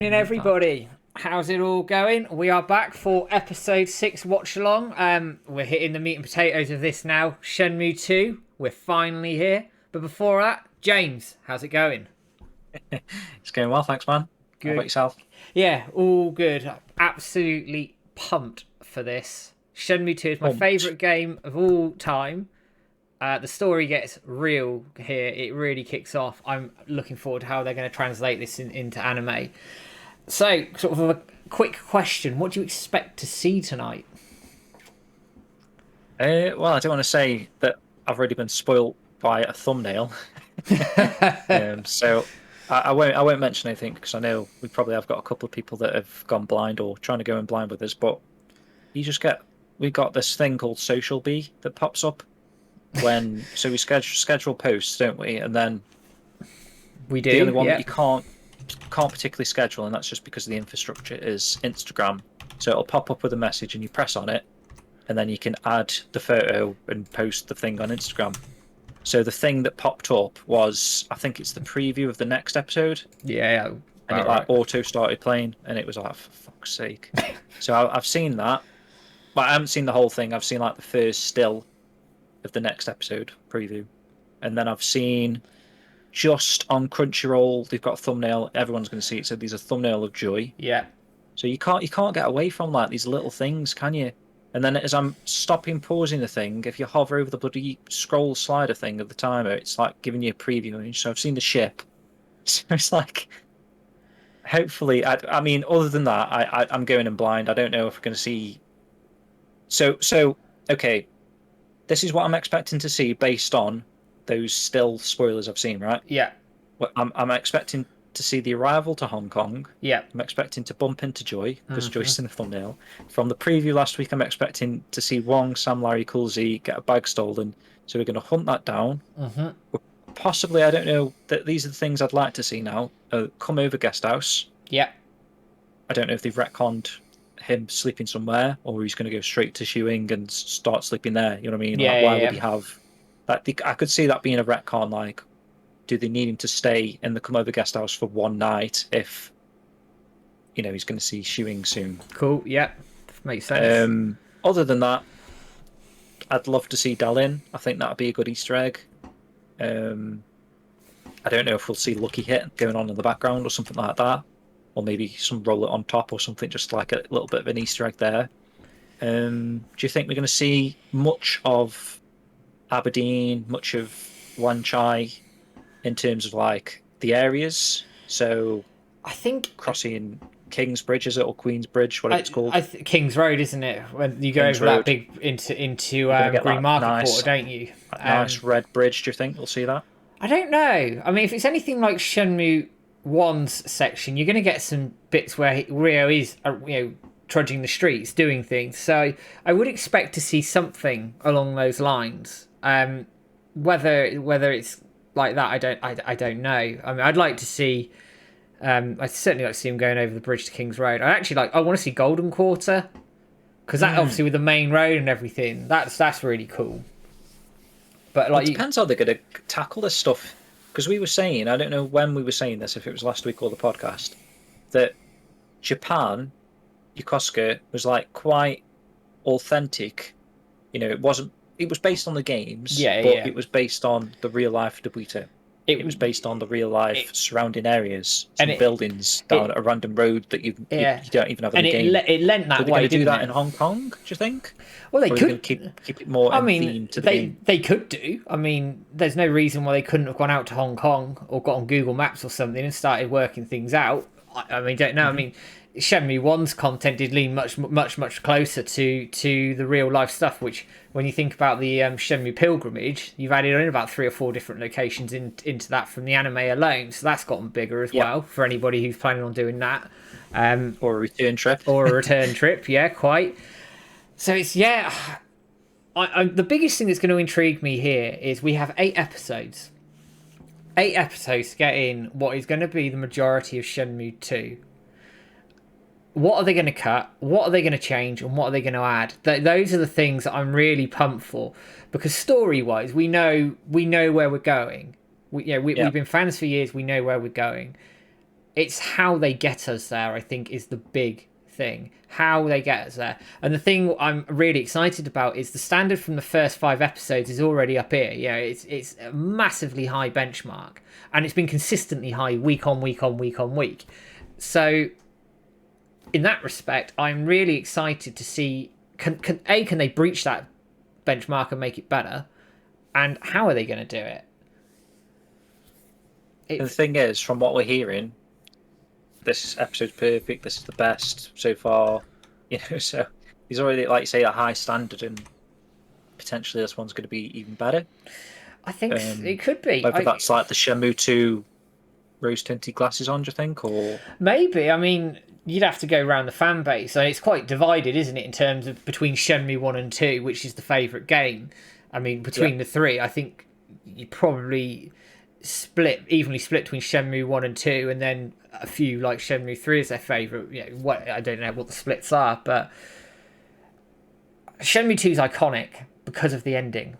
Morning, everybody. How's it all going? We are back for episode 6 watch along. We're hitting the meat and potatoes of this now. Shenmue 2. We're finally here. But before that, James, how's it going? It's going well, thanks, man. How about Good. yourself? Yeah, all good. Absolutely pumped for this. Shenmue 2 is my Pumped. favourite game of all time. The story gets real here. It really kicks off. I'm looking forward to how they're going to translate this into anime. So, sort of a quick question. What do you expect to see tonight? Well, I don't want to say that I've already been spoilt by a thumbnail, so I won't mention anything because I know we probably have got a couple of people that have gone blind or trying to go in blind with us. But you just get we got this thing called Social Bee that pops up so we schedule posts, don't we? And then We the only do, one that yeah. you can't particularly schedule, and that's just because the infrastructure is Instagram. So it'll pop up with a message, and you press on it, and then you can add the photo and post the thing on Instagram. So the thing that popped up was, I think it's the preview of the next episode, Yeah, and it about like right. auto started playing, and it was like, for fuck's sake. So I've seen that, but I haven't seen the whole thing. I've seen like the first still of the next episode preview, and then I've seen just on Crunchyroll they've got a thumbnail. Everyone's going to see it. So there's a thumbnail of Joy. Yeah. So you can't get away from like these little things, can you? And then as I'm stopping, pausing the thing, if you hover over the bloody scroll slider thing of the timer, it's like giving you a preview image. So I've seen the ship. So it's like, hopefully, I mean, other than that, I'm going in blind. I don't know if we're going to see. So okay, this is what I'm expecting to see based on those still spoilers I've seen, right? Yeah. Well, I'm expecting to see the arrival to Hong Kong. Yeah. I'm expecting to bump into Joy because Hmm. Joy's in the thumbnail. From the preview last week, I'm expecting to see Wong, Sam, Larry, Cool Z get a bag stolen. So we're going to hunt that down. Hmm. Possibly, I don't know, that these are the things I'd like to see now. Come over guest house. Yeah. I don't know if they've retconned him sleeping somewhere or he's going to go straight to Shoeing and start sleeping there. You know what I mean? Like, Yeah, why would yeah, he have that? I could see that being a retcon. Like, do they need him to stay in the come over guest house for one night if he's going to see Shoeing soon? cool. Yeah. Makes sense. Other than that, I'd love to see Dalin. I think that'd be a good Easter egg. Um, I don't know if we'll see Lucky Hit going on in the background or something like that, or maybe some roll it on top or something, just like a little bit of an Easter egg there. Do you think we're going to see much of Aberdeen, much of Wan Chai in terms of like the areas? So I think crossing Kingsbridge, is it, or Queensbridge, whatever it's called? King's Road, isn't it? When you go Kings over that Road. big into We're going to get Green that Market Quarter, nice, don't you? that nice red bridge. Do you think we'll see that? I don't know. I mean, if it's anything like Shenmue One's section, you're going to get some bits where Rio is, trudging the streets, doing things. So I would expect to see something along those lines. Whether it's like that, I don't know. I mean, I'd like to see. I'd certainly like to see him going over the bridge to King's Road. I want to see Golden Quarter because that obviously with the main road and everything, that's really cool. But Well, it like, depends how they're going to tackle this stuff. Because we were saying, I don't know when we were saying this, if it was last week or the podcast, that Japan, Yokosuka, was like quite authentic. It was based on the games, yeah, but yeah, it was based on the real life Dobuita. It it, was based on the real life it surrounding areas, and some buildings down it a random road that you yeah, don't even have in and the game. it lent So that they're going way, to do didn't that it? in Hong Kong, do you think? Well, they Or are they going to could. keep it more I in mean, theme to the game? they could do. I mean, there's no reason why they couldn't have gone out to Hong Kong or got on Google Maps or something and started working things out. I mean, don't know. I Hmm. mean, Shenmue One's content did lean much closer to the real life stuff. Which, when you think about the Shenmue pilgrimage, you've added in about 3 or 4 different locations into that from the anime alone. So that's gotten bigger as Yeah, well for anybody who's planning on doing that. or a return trip. Or a return trip, yeah, quite. So it's yeah. The biggest thing that's going to intrigue me here is we have 8 episodes. 8 episodes to get in what is going to be the majority of Shenmue 2. What are they going to cut? What are they going to change? And what are they going to add? Those are the things that I'm really pumped for. Because story-wise, we know where we're going. Yeah. We've been fans for years. We know where we're going. It's how they get us there, I think, is the big thing. How they get us there. And the thing I'm really excited about is the standard from the first 5 episodes is already up here. You know, it's a massively high benchmark. And it's been consistently high week on week on week on week. So in that respect, I'm really excited to see can they breach that benchmark and make it better? And how are they going to do it? The thing is, from what we're hearing, this episode's perfect. This is the best so far. You know, so he's already, like you say, a high standard, and potentially this one's going to be even better. I think it could be. Whether that's like the Shenmue 2 rose-tinted glasses on, do you think, or maybe? I mean, you'd have to go around the fan base, and it's quite divided, isn't it, in terms of between Shenmue 1 and 2, which is the favourite game. I mean, between the three, I think you probably evenly split between Shenmue 1 and 2, and then a few like Shenmue 3 is their favourite. You know, I don't know what the splits are, but Shenmue 2 is iconic because of the ending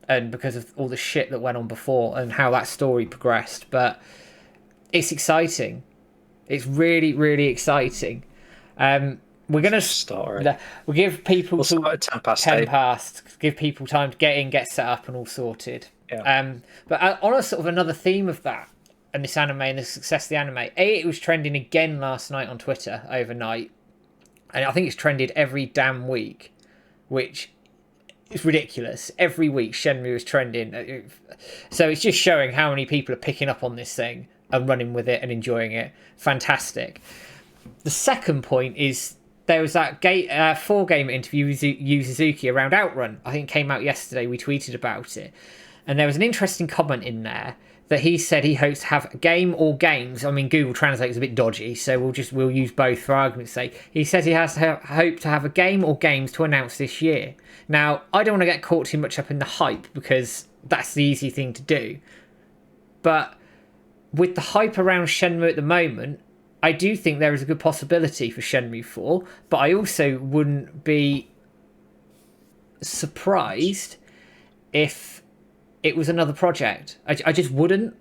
and because of all the shit that went on before and how that story progressed. But it's exciting. It's really, really exciting. We're gonna start. We'll give people we'll start at 10 past. 10 past. Give people time to get in, get set up, and all sorted. Yeah. But on a sort of another theme of that and this anime and the success of the anime, it was trending again last night on Twitter overnight, and I think it's trended every damn week, which is ridiculous. Every week Shenmue is trending, so it's just showing how many people are picking up on this thing and running with it and enjoying it. Fantastic. The second point is there was that 4-game interview with Yu Suzuki around Outrun. I think it came out yesterday. We tweeted about it. And there was an interesting comment in there that he said he hopes to have a game or games. I mean, Google Translate is a bit dodgy, so we'll use both for argument's sake. He says he has to hope to have a game or games to announce this year. Now, I don't want to get caught too much up in the hype because that's the easy thing to do. But with the hype around Shenmue at the moment, I do think there is a good possibility for Shenmue 4, but I also wouldn't be surprised if it was another project. I just wouldn't,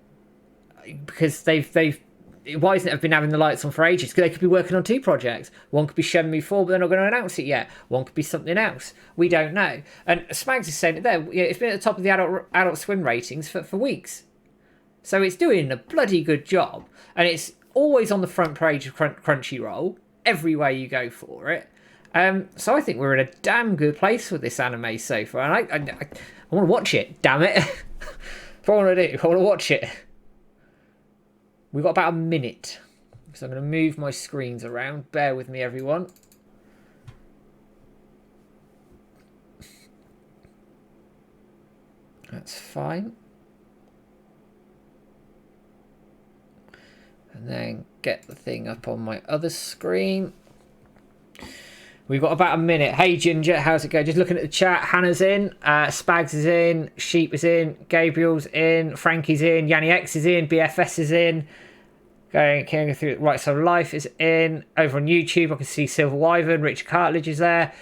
because why isn't it been having the lights on for ages? Because they could be working on 2 projects. One could be Shenmue 4, but they're not going to announce it yet. One could be something else. We don't know. And Smags is saying it there. It's been at the top of the Adult Swim ratings for weeks. So it's doing a bloody good job. And it's always on the front page of Crunchyroll, everywhere you go for it. So I think we're in a damn good place with this anime so far. And I want to watch it, damn it. That's what I want to do. I want to watch it. We've got about a minute. So I'm going to move my screens around. Bear with me, everyone. That's fine. And then get the thing up on my other screen. We've got about a minute. Hey Ginger, how's it going? Just looking at the chat. Hannah's in, Spags is in, Sheep is in, Gabriel's in, Frankie's in, Yanni X is in, BFS is in. Going through. Right, so Life is in. Over on YouTube, I can see Silver Wyvern, Richard Cartledge is there.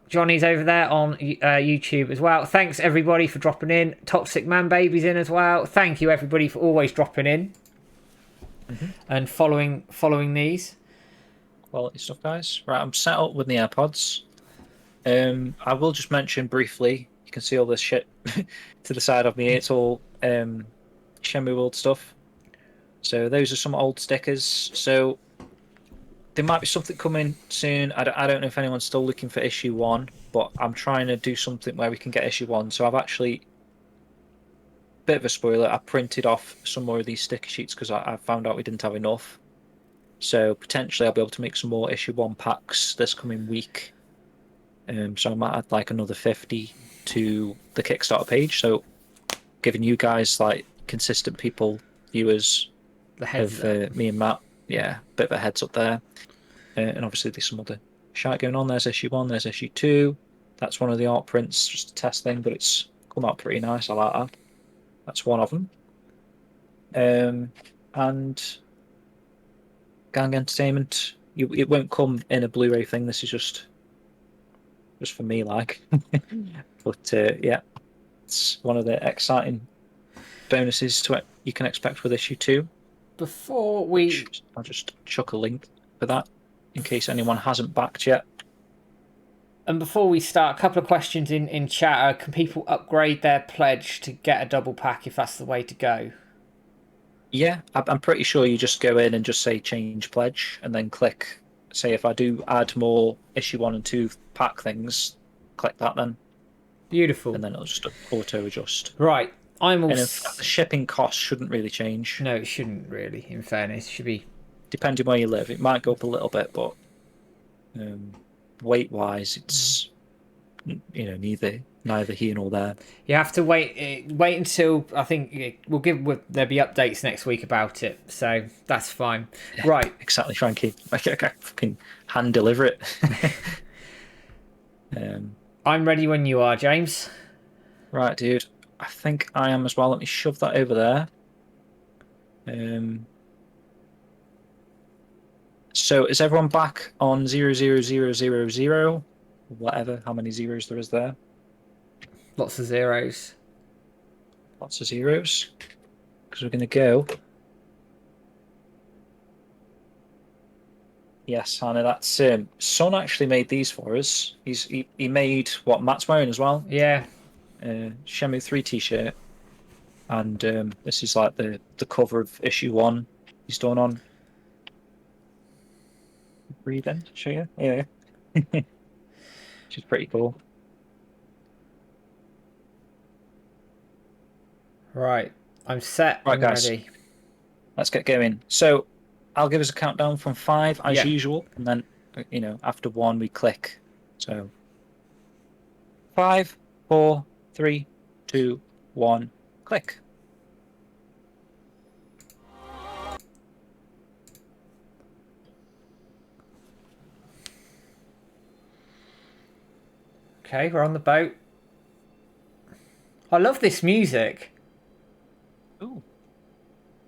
Johnny's over there on YouTube as well. Thanks everybody for dropping in. Toxic Man Baby's in as well. Thank you everybody for always dropping in and following these. Quality stuff, guys. Right, I'm set up with the AirPods. I will just mention briefly, you can see all this shit to the side of me. It's all Shenmue World stuff. So those are some old stickers. So there might be something coming soon. I don't know if anyone's still looking for issue 1, but I'm trying to do something where we can get issue 1. So I've actually, bit of a spoiler, I printed off some more of these sticker sheets because I found out we didn't have enough. So potentially I'll be able to make some more issue 1 packs this coming week. So I might add like another 50 to the Kickstarter page. So giving you guys, like, consistent people, viewers the heads of me and Matt, yeah, bit of a heads up there. And obviously there's some other shite going on. There's issue 1, there's issue 2. That's one of the art prints, just a test thing, but it's come out pretty nice. I like that. That's one of them. And Gang Entertainment, it won't come in a Blu-ray thing. This is just for me, like. But yeah, it's one of the exciting bonuses to it you can expect with issue 2. before we... I'll just chuck a link for that in case anyone hasn't backed yet. And before we start, a couple of questions in chat. Can people upgrade their pledge to get a double pack if that's the way to go? Yeah, I'm pretty sure you just go in and just say change pledge and then click, say if I do add more issue 1 and 2 pack things, click that then. Beautiful. And then it'll just auto adjust. Right. I'm all... And the shipping cost shouldn't really change. No, it shouldn't really, in fairness. It should be... Depending where you live, it might go up a little bit, but weight-wise, it's neither here nor there. You have to wait until, I think there'll be updates next week about it, so that's fine. Yeah, right. Exactly, Frankie. I can fucking hand deliver it. I'm ready when you are, James. Right, dude. I think I am as well. Let me shove that over there. So is everyone back on 00000? Whatever, how many zeros there is there? Lots of zeros. Lots of zeros. Because we're going to go. Yes, Hannah, that's Son actually made these for us. He made what Matt's wearing as well. Yeah. Shenmue 3 t-shirt. And this is like the cover of issue 1 he's done on. Read then, show you. Yeah. Which is pretty cool. Right. I'm set. Right, I'm guys. ready. Let's get going. So I'll give us a countdown from 5 as usual, and then after 1 we click. So 5, 4, 3, 2, 1, click. Okay, we're on the boat. I love this music. Ooh.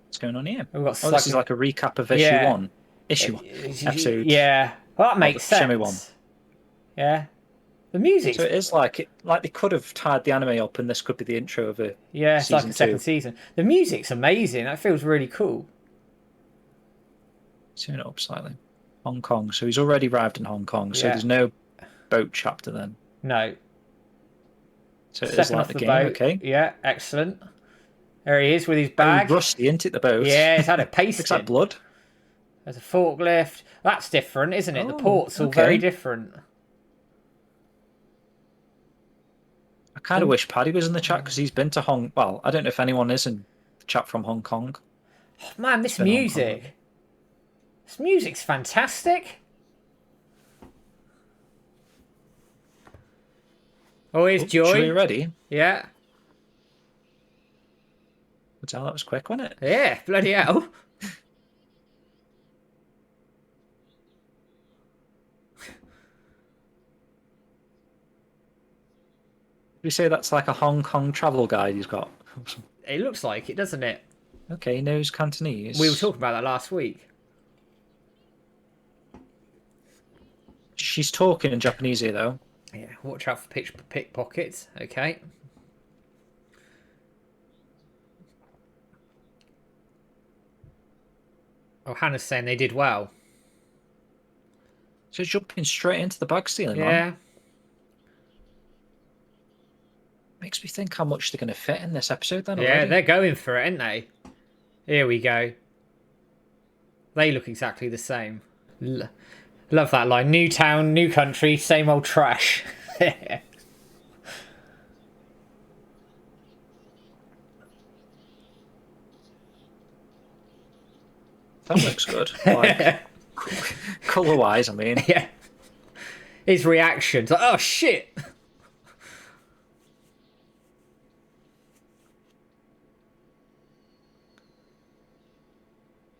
What's going on here? This is like a recap of issue 1. Issue 1. Episode. Yeah. Well, that makes sense. Shenmue 1. Yeah. The music. So it is like they could have tied the anime up and this could be the intro of a it's like a second season. The music's amazing. That feels really cool. Turn it up slightly. Hong Kong. So he's already arrived in Hong Kong. So there's no boat chapter then. No. So it is like the game, boat. Okay. Yeah, excellent. There he is with his bag. Rusty, isn't it, the boat? Yeah, it's had a paste. Looks like blood. There's a forklift. That's different, isn't it? The port's all very different. I kind of wish Paddy was in the chat because he's been to Well, I don't know if anyone is in the chat from Hong Kong. Oh, man, this music. This music's fantastic. Oh, here's Joy. Are you ready? Yeah. That was quick, wasn't it? Yeah, bloody hell. We say that's like a Hong Kong travel guide he's got. It looks like it, doesn't it? Okay, he knows Cantonese. We were talking about that last week. She's talking in Japanese here, though. Yeah, watch out for pickpockets. Okay. Oh, Hannah's saying they did well. So jumping straight into the bag stealing, man. Makes me think how much they're going to fit in this episode then. Yeah, already. They're going for it, aren't they? Here we go. They look exactly the same. Love that line. New town, new country, same old trash. That looks good. Like, colour-wise, I mean. Yeah. His reactions, like, oh shit.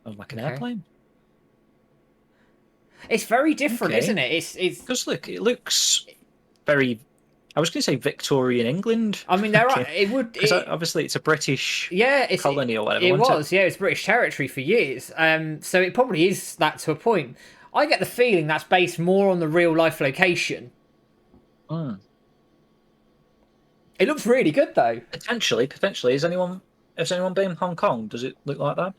Oh, like an airplane. It's very different, isn't it? It looks very. I was going to say Victorian England. I mean, there are. It would. Because obviously it's a British colony or whatever. It was. Yeah, it's British territory for years. So it probably is that to a point. I get the feeling that's based more on the real life location. It looks really good though. Potentially. Has anyone been in Hong Kong? Does it look like that?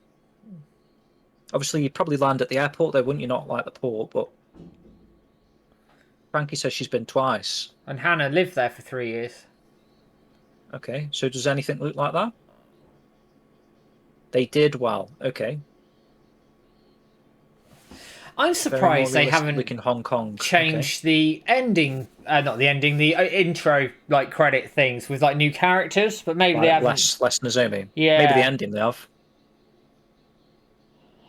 Obviously, you'd probably land at the airport, though, wouldn't you? Not like the port, but Frankie says she's been twice. And Hannah lived there for 3 years. Okay, so does anything look like that? They did well. Okay. I'm Very more surprised they realistic haven't looking Hong Kong. Okay. changed the ending, not the ending, the intro like credit things with like new characters, but maybe they Like haven't. less Nozomi. Maybe the Yeah, ending they have.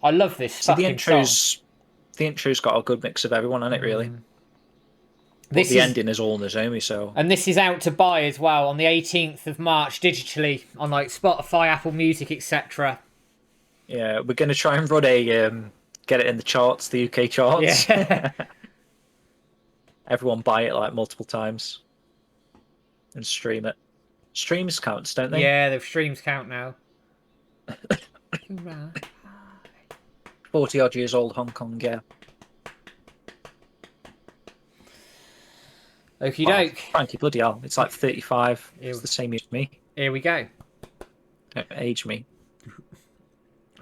I love this See, fucking song. the intro's got a good mix of everyone on it, really. But This the is ending is all Nozomi, so and this is out to buy as well on the 18th of March digitally on like Spotify, Apple Music, etc. yeah, we're gonna try and run a get it in the charts, the UK charts. Yeah, Everyone buy it like multiple times and stream it. Streams counts, don't they? yeah, the streams count now. 40 odd years old Hong Kong, yeah. Okie Wow, doke. Frankie, bloody hell. It's like 35. Here, It's the same as me. here we go. Don't age me.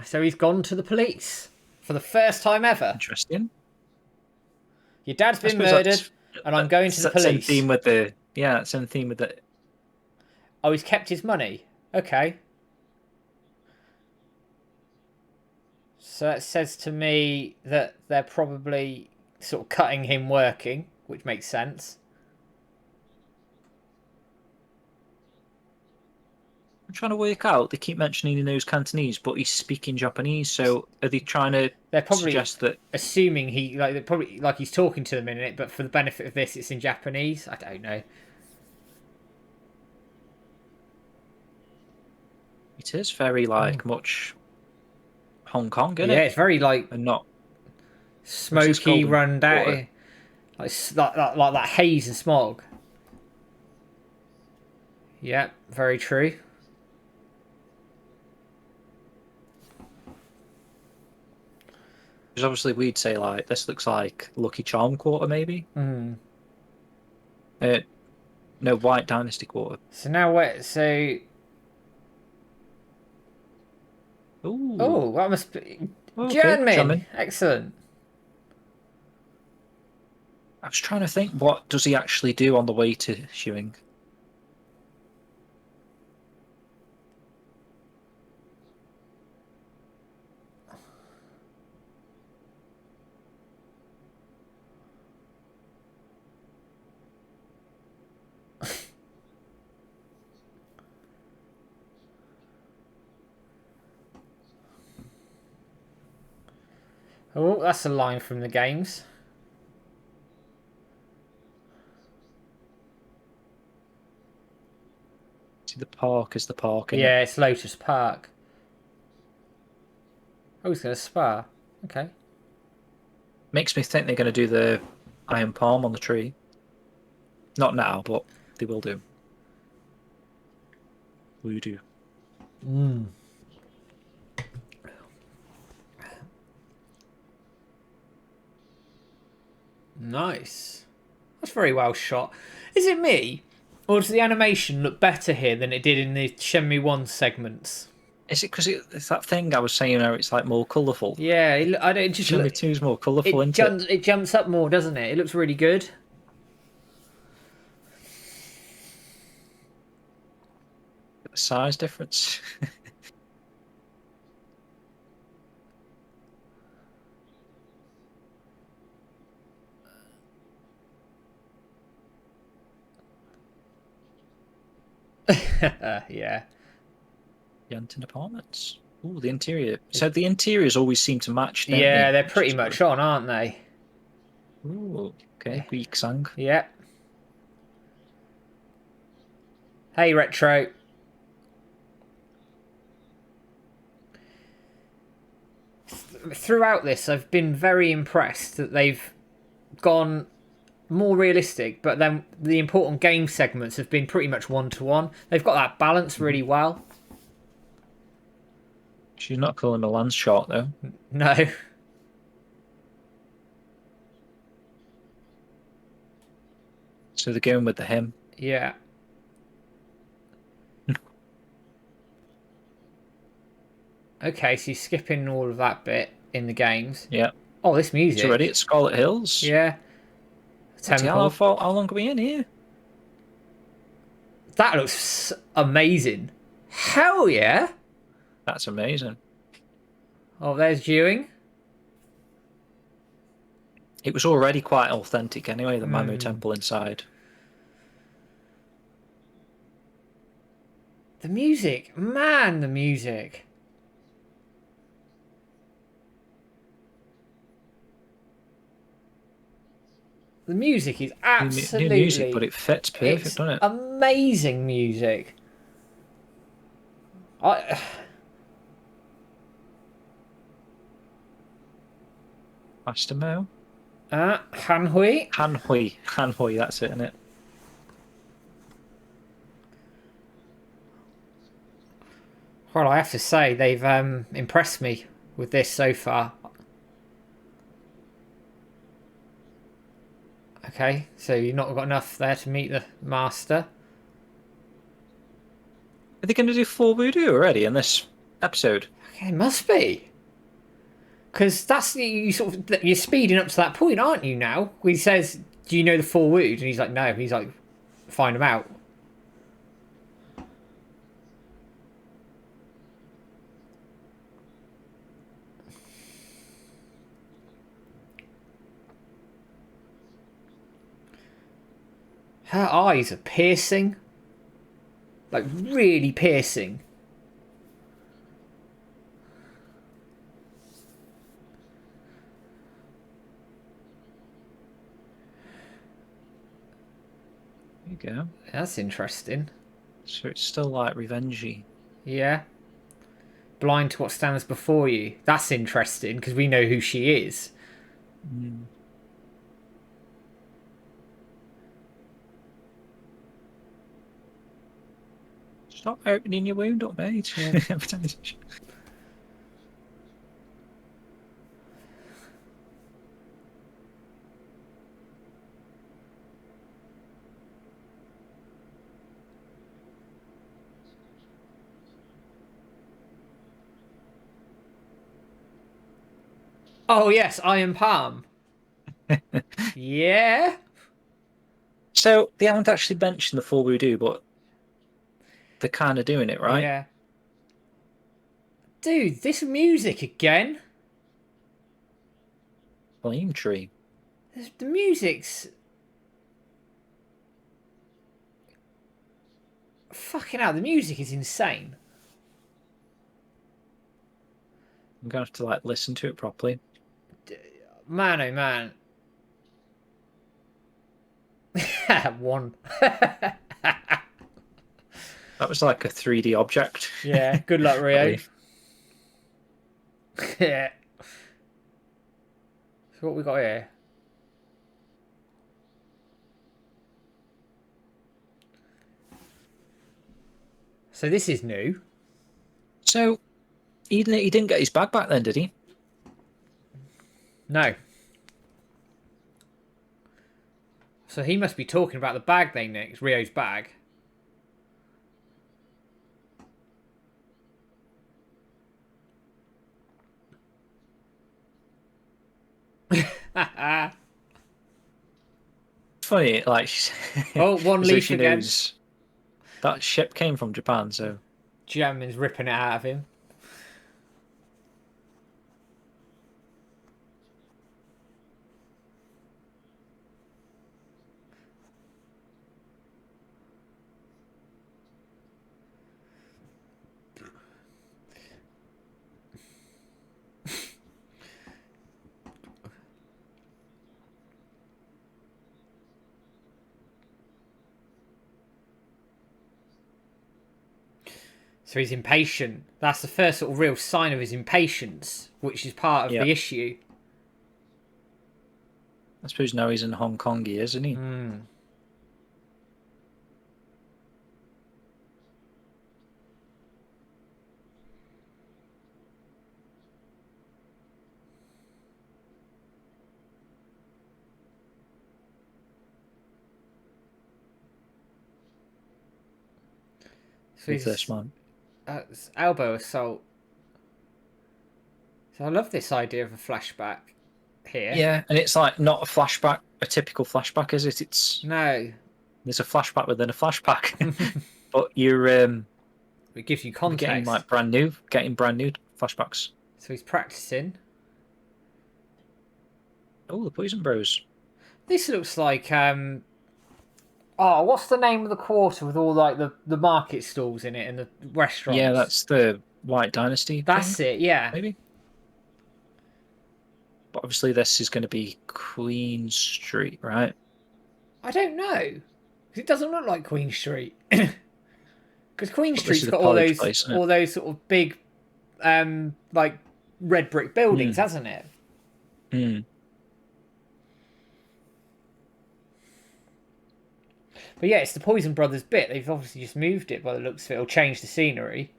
So he's gone to the police for the first time ever. Interesting. Your dad's I been suppose murdered, and I'm going to the that's in police. theme with the yeah, it's in theme with the Oh, he's kept his money. Okay. So that says to me that they're probably sort of cutting him working, which makes sense. I'm trying to work out. They keep mentioning he knows Cantonese, but he's speaking Japanese. So are they trying to They're probably suggest that? assuming he like they're probably like he's talking to them in it, but for the benefit of this, it's in Japanese. I don't know. It is very like much Hong Kong, isn't Yeah, it? it's very like And not what's this smoky, called? run down, Water. like that haze and smog. Yeah, very true. Because obviously we'd say like this looks like Lucky Charm Quarter, maybe. Mm. Uh, no, White Dynasty Quarter. So now what? So Ooh, oh, that must be okay, German. German. Excellent. I was trying to think, what does he actually do on the way to Hewing? Oh, that's a line from the games. See, the park is the park, innit? Yeah, it's Lotus Park. Oh, he's going to spa. Okay. Makes me think they're going to do the iron palm on the tree. Not now, but they will do. Will do. Nice. That's very well shot. Is it me? Or does the animation look better here than it did in the Shenmue 1 segments? Is it because it's that thing I was saying how it's like more colourful? Yeah, I don't it just Shenmue look, 2 is more colourful, isn't it? it jumps up more, doesn't it? It looks really good. The size difference. Yeah. Yanton Apartments. Ooh, the interior. So the interiors always seem to match, don't Yeah, they? they're Which pretty is much good. on, aren't they? Ooh, okay. Weak sang. Yeah. Hey, Retro. Throughout this, I've been very impressed that they've gone more realistic, but then the important game segments have been pretty much one-to-one. They've got that balance really well. She's not calling a lance shot though. No. So they're going with the hymn. Yeah. Okay, so you're skipping all of that bit. in the games. Yeah. Oh, this It's music. already at Scarlet Hills. Yeah. Bloody hell, Temple. how long are we in here? That looks amazing. Hell yeah. That's amazing. Oh, there's Ewing. It was already quite authentic anyway, the Mamu Hmm. temple inside. The music. Man, the music. The music is New music, but absolutely... it fits perfect, doesn't it? amazing music. I... Master Mo? Hanhui. Hanhui, that's it, isn't it? Well, I have to say, they've impressed me with this so far. Okay, so you've not got enough there to meet the master. Are they going to do full voodoo already in this episode? Okay, it must be. Because that's you're speeding up to that point, aren't you? Now he says, "Do you know the four wood?" And he's like, "No." He's like, "Find them out." Her eyes are piercing, like really piercing. There you go. That's interesting. So it's still like revengey. Yeah. Blind to what stands before you. That's interesting because we know who she is. Mm. Stop opening your wound up, mate. Yeah. Oh yes, Iron Palm. Yeah. So they haven't actually mentioned the full voodoo, but they're kind of doing it, right? Yeah. Dude, this music again. Flame tree. The music's fucking hell. The music is insane. I'm gonna have to like listen to it properly. Man, oh man. One. That was like a 3D object. Yeah. Good luck, Rio. Yeah. So what we got here? So this is new. So he didn't get his bag back then, did he? No. So he must be talking about the bag they nicked, Rio's bag. Funny, like Oh, one as though leaf she again. knows that ship came from Japan, so Jamin's ripping it out of him. So he's impatient. That's the first sort of real sign of his impatience, which is part of yeah. the issue. I suppose now he's in Hong Kong, isn't he? Mm. So With this man. elbow assault. So I love this idea of a flashback here. Yeah, and it's like not a flashback, a typical flashback, is it? It's No. there's a flashback within a flashback, but you're It gives you getting context. like getting brand new flashbacks. So he's practicing. Oh, the Poison Bros. This looks like oh, what's the name of the quarter with all like the market stalls in it and the Yeah, restaurants? that's the White Dynasty thing, That's it, yeah. maybe. But obviously, this is going to be Queen Street, right? I don't know. 'Cause it doesn't look like Queen Street. Because Queen But this Street's is a got college place, isn't it? all those sort of big like red brick buildings, Hmm. hasn't it? Hmm. But yeah, it's the Poison Brothers bit. They've obviously just moved it by the looks of it, or changed the scenery.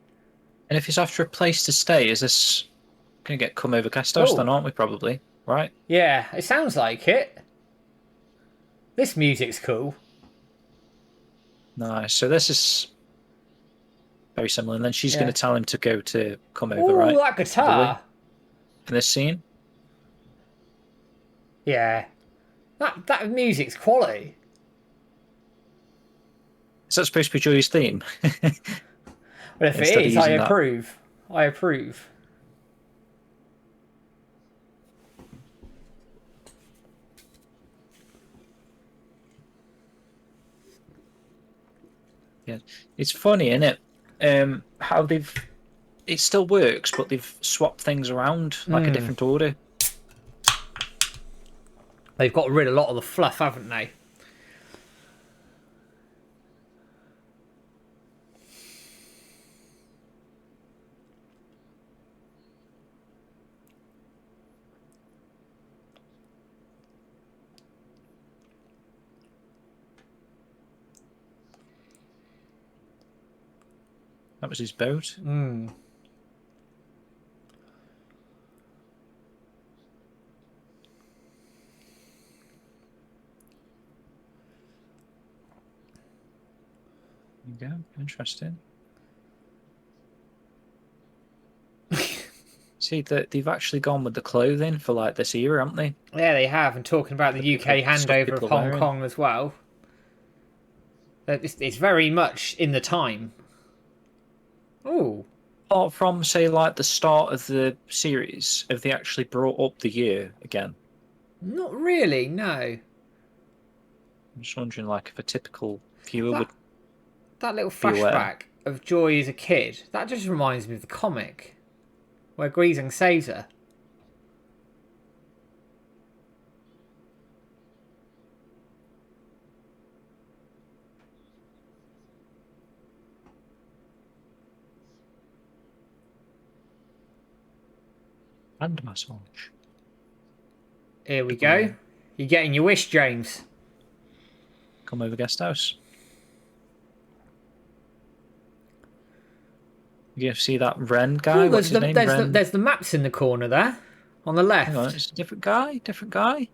And if it's after a place to stay, is this going to get come over guest house then, Oh, aren't we? Probably, right? yeah, it sounds like it. This music's cool. Nice. So this is very similar. And then she's going Yeah. to tell him to come over, Oh, right? that guitar. In this scene. Yeah. That music's quality. Is that supposed to be Joey's theme? But if Instead it of is, I using that. approve. I approve. Yeah, it's funny, isn't it? How it still works, but they've swapped things around like a different order. They've got rid of a lot of the fluff, haven't they? That was his boat. Mm. There you go. Interesting. See that they've actually gone with the clothing for like this era, haven't they? Yeah, they have. And talking about the UK Stuff handover people of are Hong wearing. Kong as well. It's very much in the time. Oh. Apart from say like the start of the series, have they actually brought up the year again? Not really, no. I'm just wondering, like, if a typical viewer would That little be aware. flashback of Joy as a kid, that just reminds me of the comic where Guizhang saves her. And massage. Here we go. You're getting your wish, James. Come over guest house. You see that Ren guy? Oh, What's his name? Ren. there's the maps in the corner there, on the left. Hang on, it's a different guy. Different guy.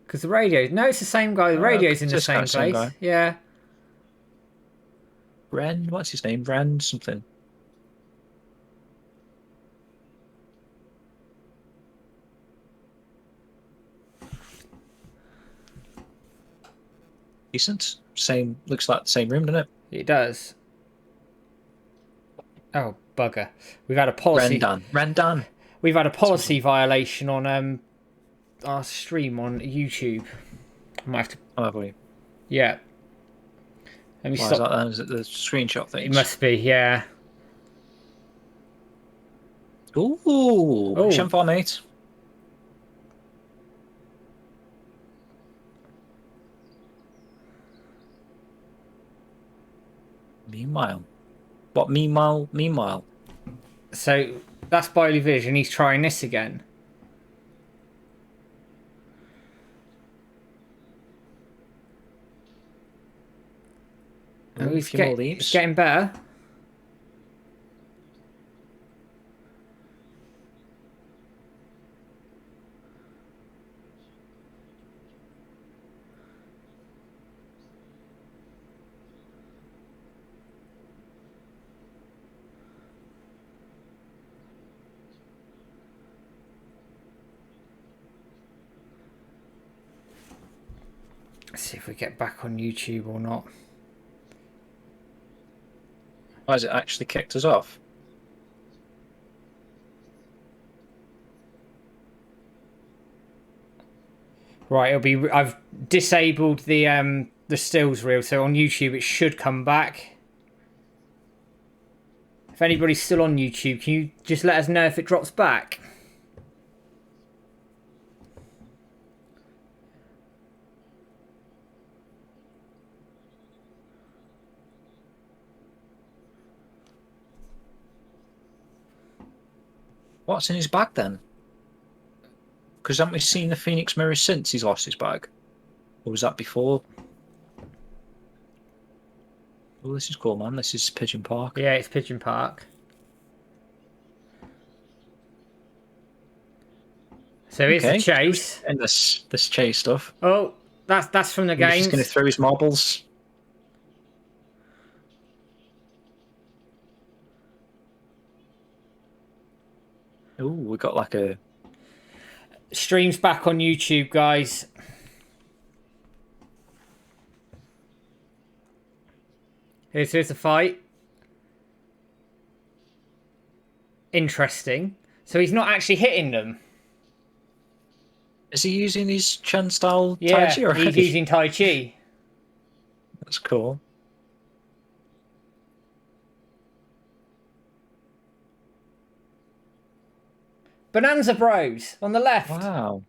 Because the radio. No, it's the same guy. The radio's in the just same kinda same place. guy. Yeah. Ren. What's his name? Ren something. Decent. Same. Looks like the same room, doesn't it? It does. Oh, bugger. We've had a policy. Rendan. We've had a policy violation on our stream on YouTube. I might have to. Oh, have we? Yeah. Let me Why stop. is that then? Is it the screenshot thing? It must be, yeah. Ooh. Oh. Shenmue, mate. Meanwhile. What meanwhile? So that's Biley Vision. He's trying this again. Oh, he's getting better. Let's see if we get back on YouTube or not. Why has it actually kicked us off? Right, it'll be. I've disabled the stills reel, so on YouTube it should come back. If anybody's still on YouTube, can you just let us know if it drops back? What's in his bag then? Because haven't we seen the Phoenix Mirror since he's lost his bag? Or was that before? Oh, this is cool, man. This is Pigeon Park. Yeah, it's Pigeon Park. So here's the chase. And this chase stuff. Oh, that's from the game. He's going to throw his marbles. Oh, we got like a... Stream's back on YouTube, guys. Here's the fight. Interesting. So he's not actually hitting them. Is he using his Chen style Tai Chi already? He's using Tai Chi. That's cool. Bonanza Bros on the left. Wow.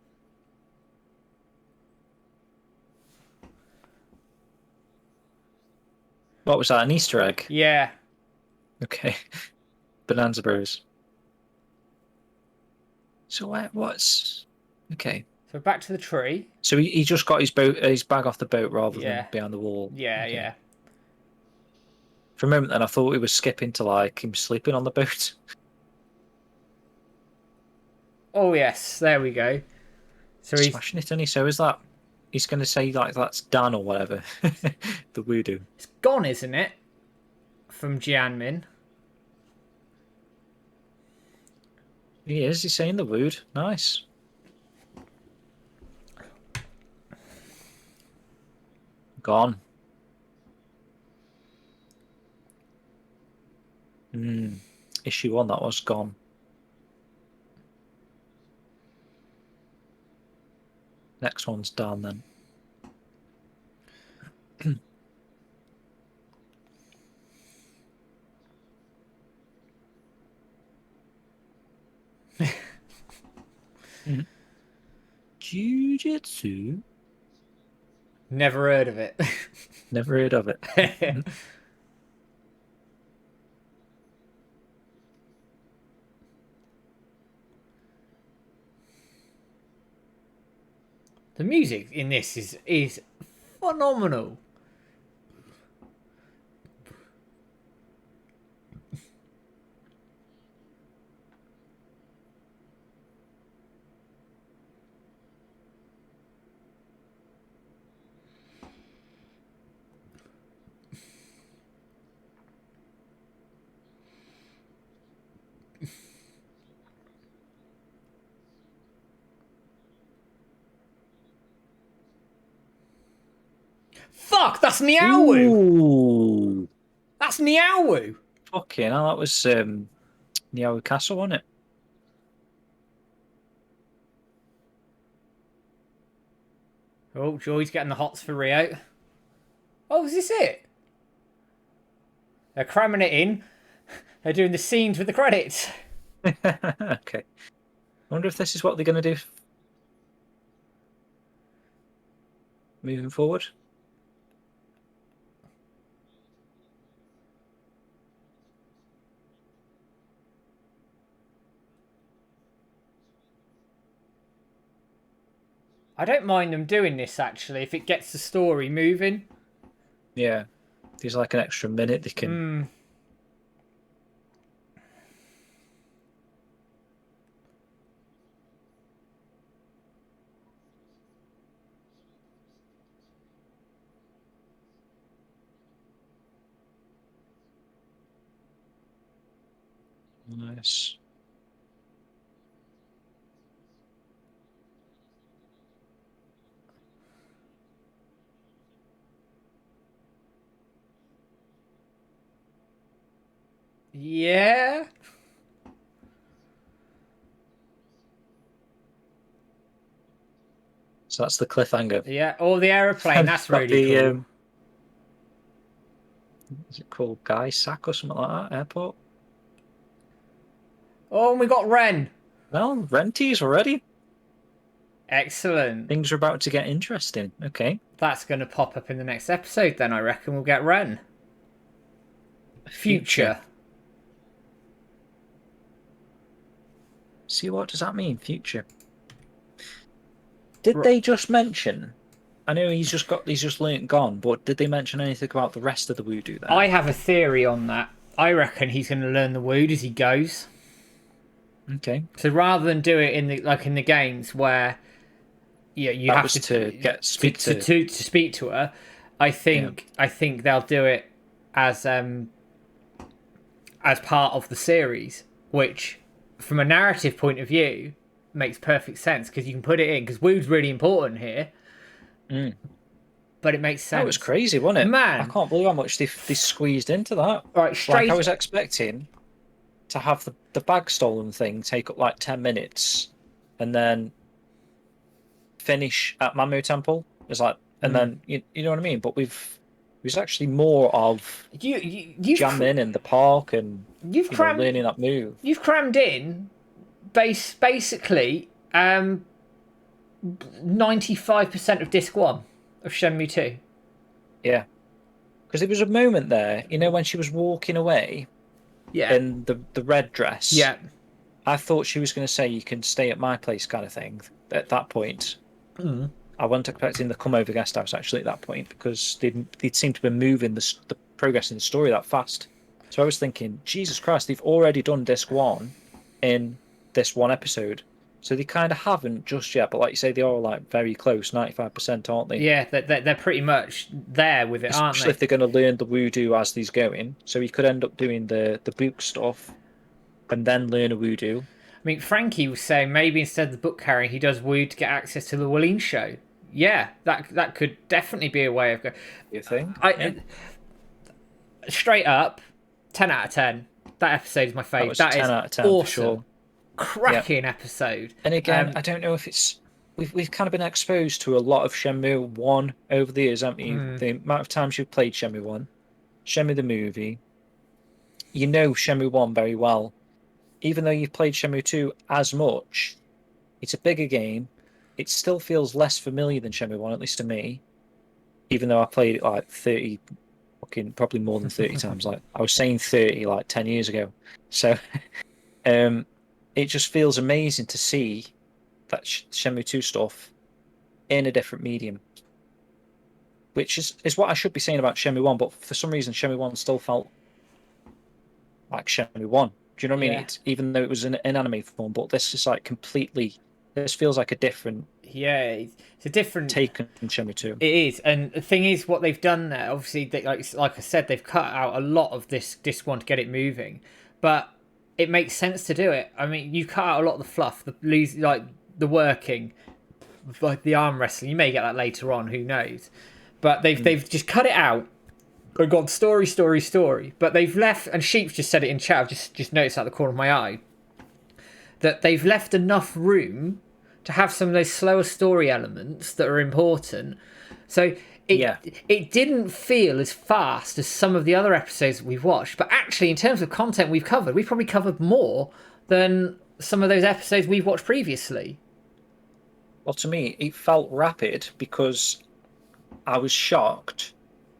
What was that? An Easter egg? Yeah. Okay. Bonanza Bros. So what's... Okay. So back to the tree. So he just got his bag off the boat rather than behind the wall. Yeah, okay. yeah. For a moment then I thought we were skipping to like him sleeping on the boat. Oh yes, there we go. So he's smashing it, and so is that he's going to say like that's Dan or whatever. The voodoo. It's gone, isn't it? From Jianmin. He is. He's saying the wood. Nice. Gone. Issue 1, that was gone. Next one's done then. Jiu-jitsu? Never heard of it. Never heard of it. The music in this is phenomenal. Fuck, that's Niaowu. Ooh. That's Niaowu. Fucking hell, that was Niaowu Castle, wasn't it? Oh, Joy's getting the hots for Rio. Oh, is this it? They're cramming it in. They're doing the scenes with the credits. Okay. I wonder if this is what they're going to do moving forward. I don't mind them doing this, actually, if it gets the story moving. Yeah. There's like an extra minute they can... Nice. Yeah. So that's the cliffhanger. Yeah. Or the aeroplane. And That's got really the cool. is it called Guy Sack or something like that? Airport. Oh, and we got Ren. Well, renties already. Excellent. Things are about to get interesting. Okay. That's going to pop up in the next episode. Then I reckon we'll get Ren. Future. See, what does that mean? Future. Did they just mention? I know he's just learnt gone, but did they mention anything about the rest of the voodoo there? I have a theory on that. I reckon he's going to learn the wood as he goes. Okay. So rather than do it in the games where you have to speak to her, I think they'll do it as part of the series, which from a narrative point of view makes perfect sense because you can put it in because wood's really important here. But it makes sense. That was crazy, wasn't it? Man, I can't believe how much they squeezed into that. Right, straight. Like I was expecting to have the bag stolen thing take up like 10 minutes, and then finish at Mammo Temple. It's like, and then you know what I mean. But there's actually more of jamming in the park and learning that move. You've crammed in basically 95% of disc 1 of Shenmue 2. Yeah, because there was a moment there, when she was walking away. Yeah. In the red dress. Yeah. I thought she was going to say you can stay at my place kind of thing at that point. I wasn't expecting the come over guest house actually at that point because they'd seem to be moving the progress in the story that fast. So I was thinking, Jesus Christ, they've already done disc 1 in this one episode. So they kind of haven't just yet, but like you say, they are like very close, 95%, aren't they? Yeah, they're pretty much there with it, aren't they? Especially if they're going to learn the voodoo as he's going. So he could end up doing the book stuff and then learn a voodoo. I mean, Frankie was saying maybe instead of the book carrying, he does voodoo to get access to the Wallene show. Yeah, that could definitely be a way of going. You think? Straight up, 10 out of 10. That episode is my favourite. That was 10 out of 10 awesome. for sure. Cracking episode. And again, I don't know if it's we've kind of been exposed to a lot of Shenmue 1 over the years, haven't you? The amount of times you've played Shenmue 1, Shenmue the movie, Shenmue 1 very well. Even though you've played Shenmue 2 as much, it's a bigger game. It still feels less familiar than Shenmue 1, at least to me. Even though I played it like 30, probably more than 30 times. Like I was saying 30 like 10 years ago. So it just feels amazing to see that Shenmue 2 stuff in a different medium. Which is what I should be saying about Shenmue 1, but for some reason Shenmue 1 still felt like Shenmue 1. Do you know what I mean? It's, even though it was in anime form, but this is like completely... This feels like a different... Yeah, it's a different... take on Shenmue 2. It is, and the thing is, what they've done there, obviously, like I said, they've cut out a lot of this disc 1 to get it moving, but it makes sense to do it. I mean, you cut out a lot of the fluff, the working, like the arm wrestling. You may get that later on, who knows? But they've just cut it out. They've gone story. But they've left, and Sheep's just said it in chat, I've just noticed out the corner of my eye, that they've left enough room to have some of those slower story elements that are important. So it didn't feel as fast as some of the other episodes that we've watched. But actually, in terms of content we've probably covered more than some of those episodes we've watched previously. Well, to me, it felt rapid because I was shocked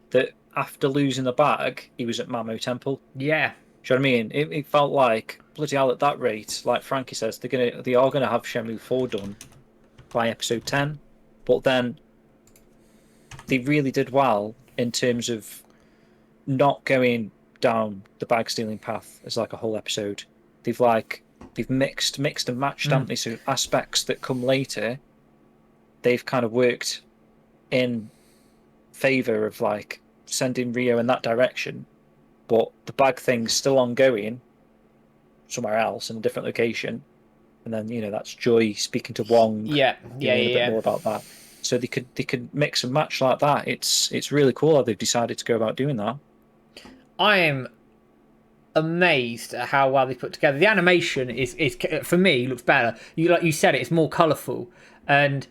that after losing the bag, he was at Mammo Temple. Yeah. Do you know what I mean? It felt like, bloody hell, at that rate, like Frankie says, they are gonna have Shenmue 4 done by episode 10. But then they really did well in terms of not going down the bag stealing path as like a whole episode. They've mixed and matched, haven't they? So aspects that come later, they've kind of worked in favour of like sending Rio in that direction. But the bag thing's still ongoing somewhere else in a different location. And then, that's Joy speaking to Wong. A bit more about that. So they could mix and match like that. It's really cool how they've decided to go about doing that. I am amazed at how well they put together. The animation is for me looks better. Like you said, it's more colourful, and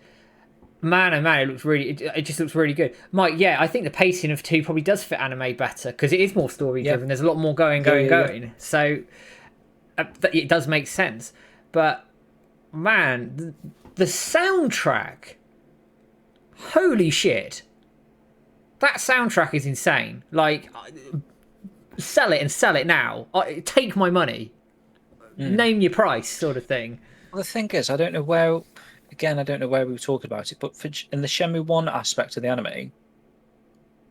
man, oh man, it just looks really good. Mike, yeah, I think the pacing of 2 probably does fit anime better because it is more story driven. There's a lot more going. So it does make sense. But man, the soundtrack, holy shit, that soundtrack is insane. Like, sell it now. Take my money. Name your price, sort of thing. Well, the thing is, I don't know where. Again, I don't know where we were talking about it, but in the Shenmue 1 aspect of the anime,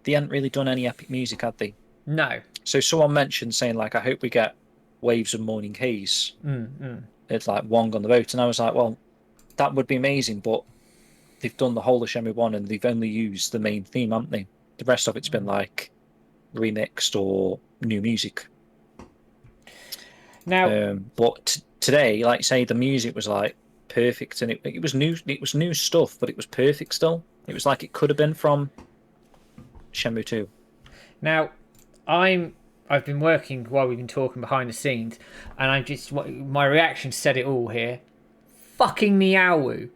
they hadn't really done any epic music, had they? No. So someone mentioned saying, like, I hope we get Waves of Morning Haze. It's like Wong on the boat. And I was like, well, that would be amazing, but they've done the whole of Shenmue 1 and they've only used the main theme, haven't they? The rest of it's been, like, remixed or new music. Now, but today, like say, the music was, like, perfect, and it was new stuff, but it was perfect still. It was like it could have been from Shenmue 2. Now, I've been working while we've been talking behind the scenes, and my reaction said it all here. Fucking Niawu.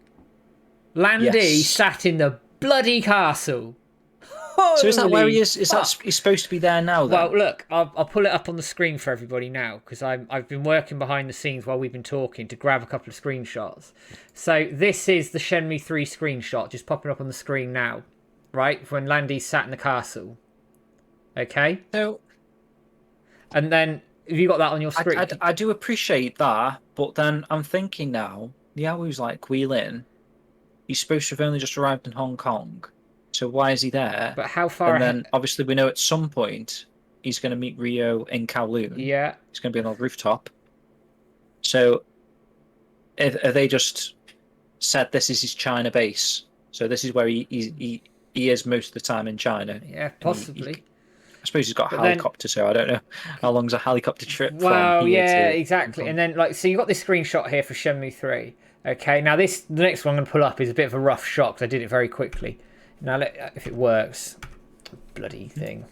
Landy sat in the bloody castle. So is that where he is? Is that he's supposed to be there now? Then? Well, look, I'll pull it up on the screen for everybody now because I've been working behind the scenes while we've been talking to grab a couple of screenshots. So this is the Shenmue 3 screenshot just popping up on the screen now, right? When Landy sat in the castle. Okay. So, and then have you got that on your screen? I do appreciate that, but then I'm thinking now, Niawu's like Guilin. He's supposed to have only just arrived in Hong Kong. So why is he there? But how far? And then obviously we know at some point he's going to meet Ryo in Kowloon. Yeah. He's going to be on a rooftop. So have they just said this is his China base? So this is where he is most of the time in China. Yeah, possibly. I suppose he's got a helicopter, so I don't know how long's a helicopter trip from here. Well, yeah, exactly. And then so you got this screenshot here for Shenmue 3. Okay, now the next one I'm going to pull up is a bit of a rough shot because I did it very quickly. Now, if it works, bloody thing.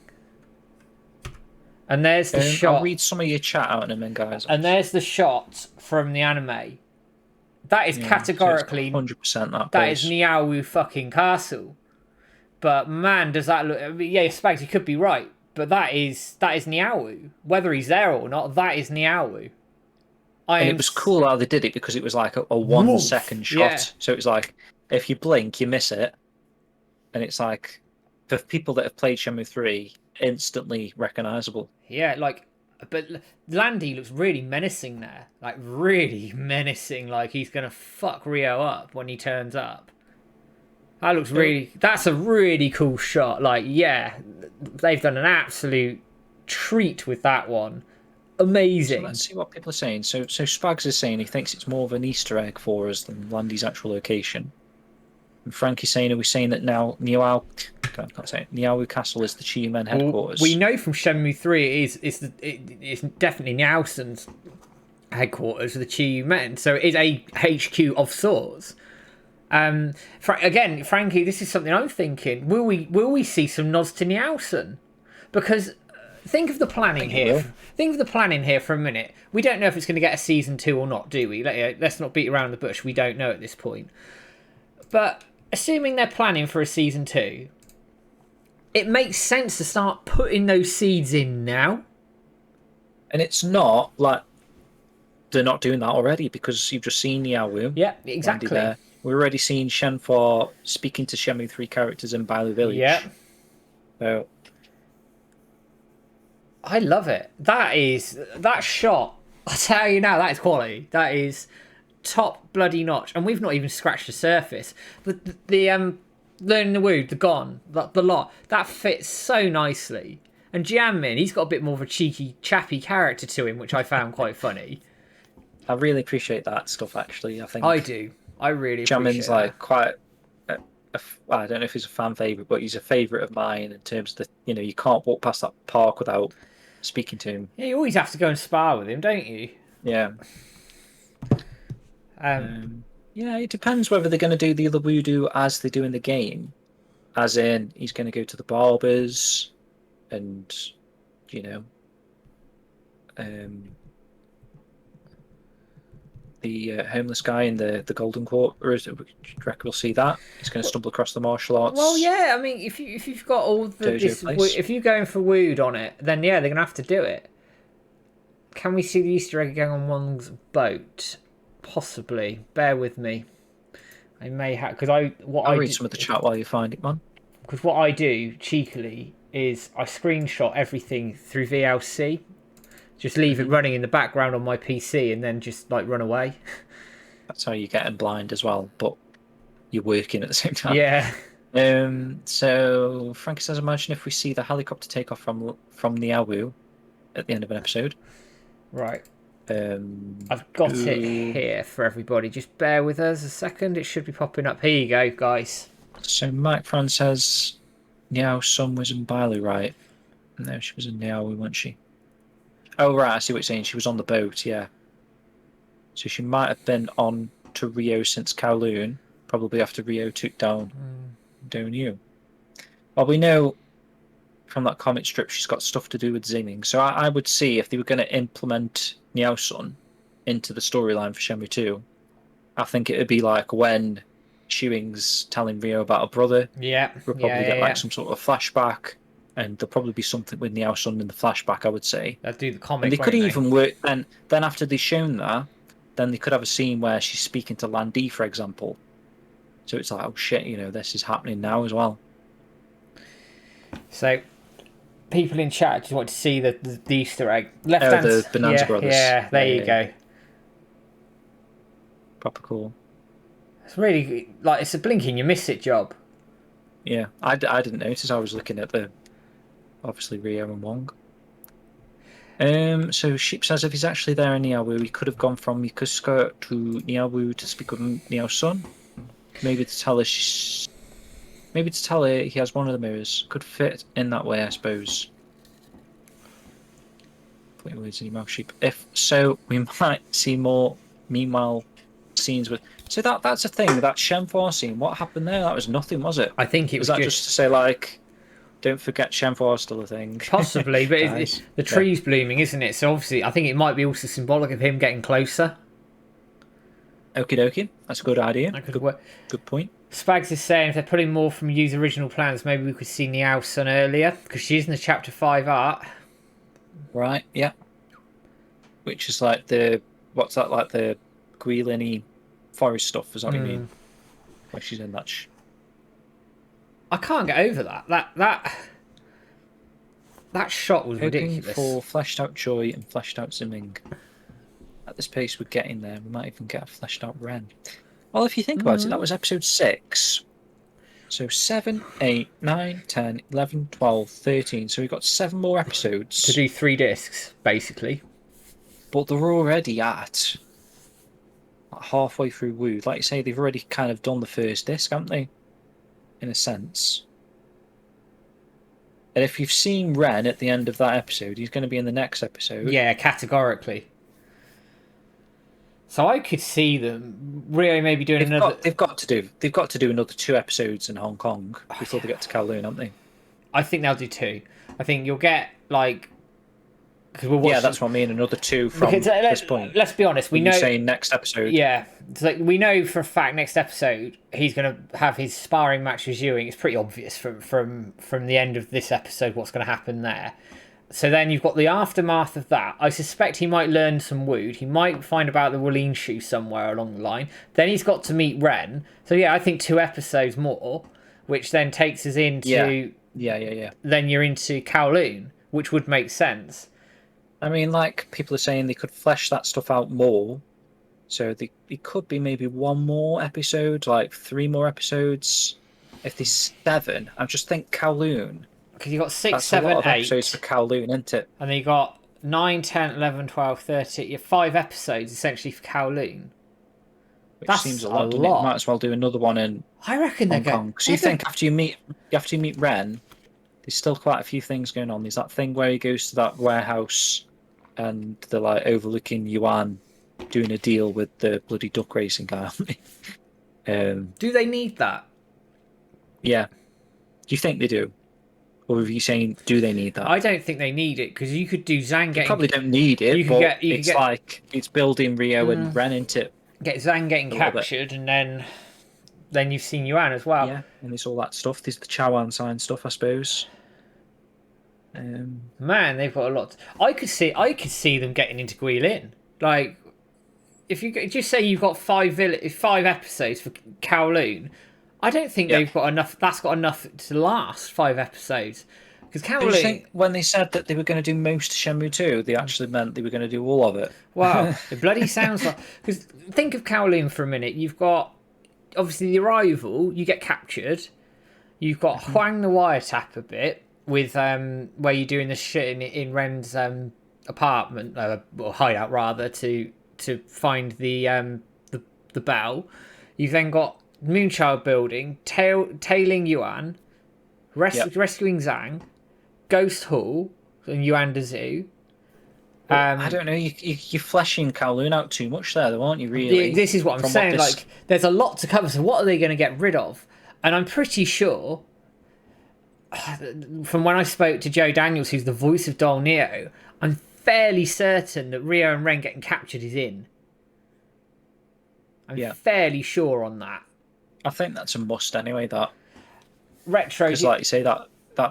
And there's the shot. I'll read some of your chat out in a minute, guys. And there's the shot from the anime. That is categorically 100% that is Niawu fucking castle. But man, does that look? Yeah, Spags, you could be right, but that is Niawu. Whether he's there or not, that is Niawu. And it was cool how they did it because it was like a 1 second shot. Yeah. So it was like if you blink, you miss it. And it's like, for people that have played Shenmue 3, instantly recognisable. Yeah, but Landy looks really menacing there. Like, really menacing. Like, he's going to fuck Ryo up when he turns up. That's a really cool shot. Like, yeah, they've done an absolute treat with that one. Amazing. So let's see what people are saying. So Spags is saying he thinks it's more of an Easter egg for us than Landy's actual location. And Frankie's saying, are we saying that now Niawu Castle is the Chi Men headquarters? Well, we know from Shenmue 3 it's definitely Niausen's headquarters for the Chi Men, so it is a HQ of sorts. Again, Frankie, this is something I'm thinking. Will we see some nods to Niausen? Because think of the planning here. Think of the planning here for a minute. We don't know if it's going to get a season 2 or not, do we? Let's not beat around the bush. We don't know at this point. But assuming they're planning for a season 2, it makes sense to start putting those seeds in now. And it's not like they're not doing that already because you've just seen Niawu. Yeah, exactly. We've already seen Shenfor speaking to Shenmue 3 characters in Bailu Village. Yeah. So I love it. That shot, I tell you now, that is quality. That is top bloody notch, and we've not even scratched the surface. The learning the woo, the gone, the lot that fits so nicely. And Jianmin, he's got a bit more of a cheeky, chappy character to him, which I found quite funny. I really appreciate that stuff. Actually, I think I do. I really appreciate Jianmin's like quite. I don't know if he's a fan favorite, but he's a favorite of mine in terms of the. You can't walk past that park without speaking to him. Yeah, you always have to go and spar with him, don't you? Yeah. Yeah, it depends whether they're going to do the other voodoo as they do in the game. As in, he's going to go to the barbers and, the homeless guy in the Golden Court, or do you reckon we'll see that? He's going to stumble across the martial Well, arts yeah. I mean, if you've got all dojo place. if you're going for Wood on it, then yeah, they're gonna have to do it. Can we see the Easter egg again on Wong's boat? Possibly. Bear with me. I may have because I'll read some of the chat while you find it, man. Because what I do cheekily is I screenshot everything through VLC. Just leave it running in the background on my PC and then just like run away. That's how you're getting blind as well, but you're working at the same time. Yeah. So Frankie says, imagine if we see the helicopter take off from Niawu at the end of an episode. Right. I've got it here for everybody. Just bear with us a second. It should be popping up. Here you go, guys. So Mike Fran says, Niao Sun was in Bailu, right? No, she was in Niawu, wasn't she? Oh, right, I see what you're saying. She was on the boat, yeah. So she might have been on to Rio since Kowloon, probably after Rio took down Donu. Well, we know from that comic strip she's got stuff to do with Zinging. So I would see if they were going to implement Niao Sun into the storyline for Shenmue 2, I think it would be like when Shuing's telling Rio about her brother. Yeah. We'll probably get like some sort of flashback. And there'll probably be something with Niao Sun in the flashback, I would say. They'll do the comic. And they could even work. And then after they've shown that, then they could have a scene where she's speaking to Landy, for example. So it's like, oh shit, this is happening now as well. So, people in chat just want to see the Easter egg. Left hand. The Bonanza Brothers. Yeah, there you go. Proper cool. It's really like it's a blink and you miss it job. Yeah, I didn't notice. I was looking at obviously Rio and Wong. So Sheep says if he's actually there in Niawu, he could have gone from Yokosuka to Niawu to speak with Niao Sun. Maybe to tell her he has one of the mirrors. Could fit in that way, I suppose. Put your words in your mouth, Sheep. If so, we might see more meanwhile scenes with. So that's a thing. That Shenmue scene. What happened there? That was nothing, was it? I think it was just to say like, don't forget Shenmue is still a thing. Possibly, but the tree's blooming, isn't it? So obviously, I think it might be also symbolic of him getting closer. Okie dokie. That's a good idea. That could work. Good point. Spags is saying if they're putting more from Yu's original plans, maybe we could see Niao Sun earlier because she's in the Chapter 5 art. Right. Yeah. Which is like the Guilin-y forest stuff, is that what you mean? Where she's in that. I can't get over that. That shot was ridiculous. For fleshed out Joy and fleshed out Zimming. At this pace we're getting there, we might even get a fleshed out Ren. Well, if you think about it, that was episode 6. So 7, 8, 9, 10, 11, 12, 13. So we've got 7 more episodes. To do 3 discs, basically. But they're already at halfway through Woo. Like you say, they've already kind of done the first disc, haven't they? In a sense. And if you've seen Ren at the end of that episode, he's going to be in the next episode. Yeah, categorically. So I could see them really maybe doing another. They've got to do another 2 episodes in Hong Kong before they get to Kowloon, haven't they? I think they'll do 2. I think you'll get like. Yeah, that's what I mean. Another 2 from this point. Let's be honest. We know. You're saying next episode. Yeah, it's like we know for a fact next episode he's going to have his sparring match with Ewing. It's pretty obvious from the end of this episode what's going to happen there. So then you've got the aftermath of that. I suspect he might learn some Wood. He might find about the Wallin shoe somewhere along the line. Then he's got to meet Ren. So yeah, I think 2 episodes more, which then takes us into yeah. Then you're into Kowloon, which would make sense. I mean, like people are saying, they could flesh that stuff out more. So it could be maybe 1 more episode, like 3 more episodes. If there's 7, I just think Kowloon. Because you got 6, That's 7, a lot of 8. episodes for Kowloon, isn't it? And then you got 9, 10, 11, 12, 13. You have 5 episodes essentially for Kowloon. Which seems a lot. You might as well do another one in I reckon Hong Kong. So you think after you meet Ren, there's still quite a few things going on. There's that thing where he goes to that warehouse and they're like overlooking Yuan doing a deal with the bloody duck racing guy. Do they need that? Yeah. Do you think they do? Or are you saying, do they need that? I don't think they need it because you could do Zhang You getting. probably don't need it, but it's like it's building Rio and Ren into it. Get Zhang getting captured, and then you've seen Yuan as well. Yeah, and it's all that stuff. There's the Chawan sign stuff, I suppose. Man, they've got a lot. I could see them getting into Guilin. Like, if you just say you've got 5 episodes for Kowloon, I don't think they've got enough. That's got enough to last 5 episodes. Because Kowloon. I think when they said that they were going to do most Shenmue 2, they actually meant they were going to do all of it. Wow, it bloody sounds like. Because think of Kowloon for a minute. You've got obviously the arrival. You get captured. You've got Huang the wiretap a bit with where you're doing the shit in Ren's apartment or hideout rather to find the bell. You've then got Moonchild building, tailing Yuan, rescuing Zhang, Ghost Hall and Yuan Dazu. I don't know. You're fleshing Kowloon out too much there, though, aren't you? Really, this is what I'm saying. Like, there's a lot to cover. So, what are they going to get rid of? And I'm pretty sure, from when I spoke to Joe Daniels, who's the voice of Dol Neo, I'm fairly certain that Rio and Ren getting captured is in. I'm fairly sure on that. I think that's a must anyway. That retro, because like you say, that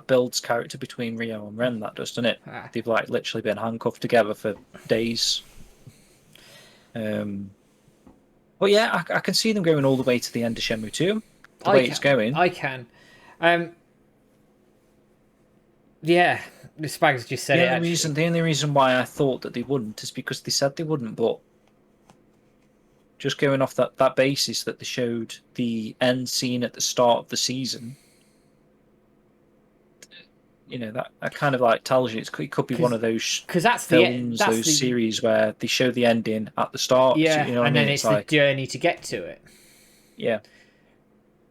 builds character between Rio and Ren. That does, doesn't it? They've like literally been handcuffed together for days. But yeah, I can see them going all the way to the end of Shenmue 2. The way it's going, I can. Yeah, the Spags just said it. The only reason why I thought that they wouldn't is because they said they wouldn't, but just going off that basis that they showed the end scene at the start of the season, you know, that kind of like tells you it could be one of those films, those series where they show the ending at the start. Yeah, so, you know and then it's the journey to get to it. Yeah.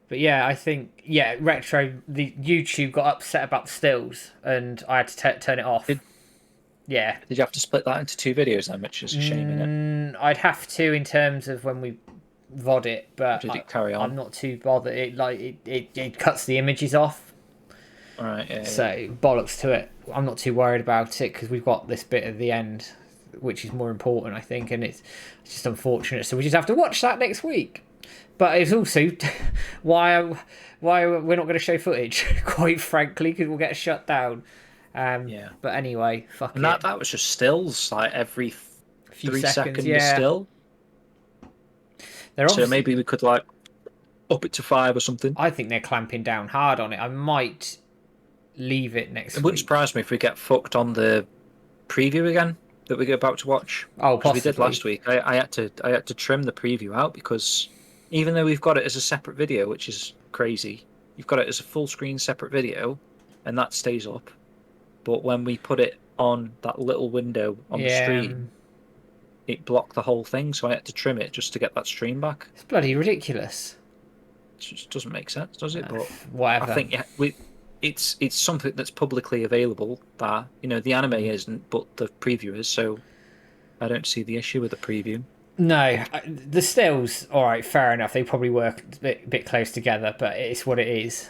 But yeah, I think retro. The YouTube got upset about the stills, and I had to turn it off. Did you have to split that into 2 videos then, which is a shame, isn't it? I'd have to in terms of when we VOD it, but did it carry on? I'm not too bothered. It cuts the images off. All right. Yeah, so bollocks to it. I'm not too worried about it because we've got this bit at the end, which is more important, I think, and it's just unfortunate. So we just have to watch that next week. But it's also why we're not going to show footage, quite frankly, because we'll get shut down. But anyway, fuck it. And that was just stills, like every 3 seconds still. So maybe we could like up it to 5 or something. I think they're clamping down hard on it. I might leave it next week. It wouldn't surprise me if we get fucked on the preview again that we're about to watch. Oh, possibly. We did last week. I had to trim the preview out because even though we've got it as a separate video, which is crazy, you've got it as a full screen separate video, and that stays up. But when we put it on that little window on the stream, it blocked the whole thing, so I had to trim it just to get that stream back. It's bloody ridiculous. It just doesn't make sense, does it? But whatever. I think it's something that's publicly available that, you know, the anime isn't, but the preview is, so I don't see the issue with the preview. No, the stills, all right, fair enough. They probably work a bit close together, but it's what it is.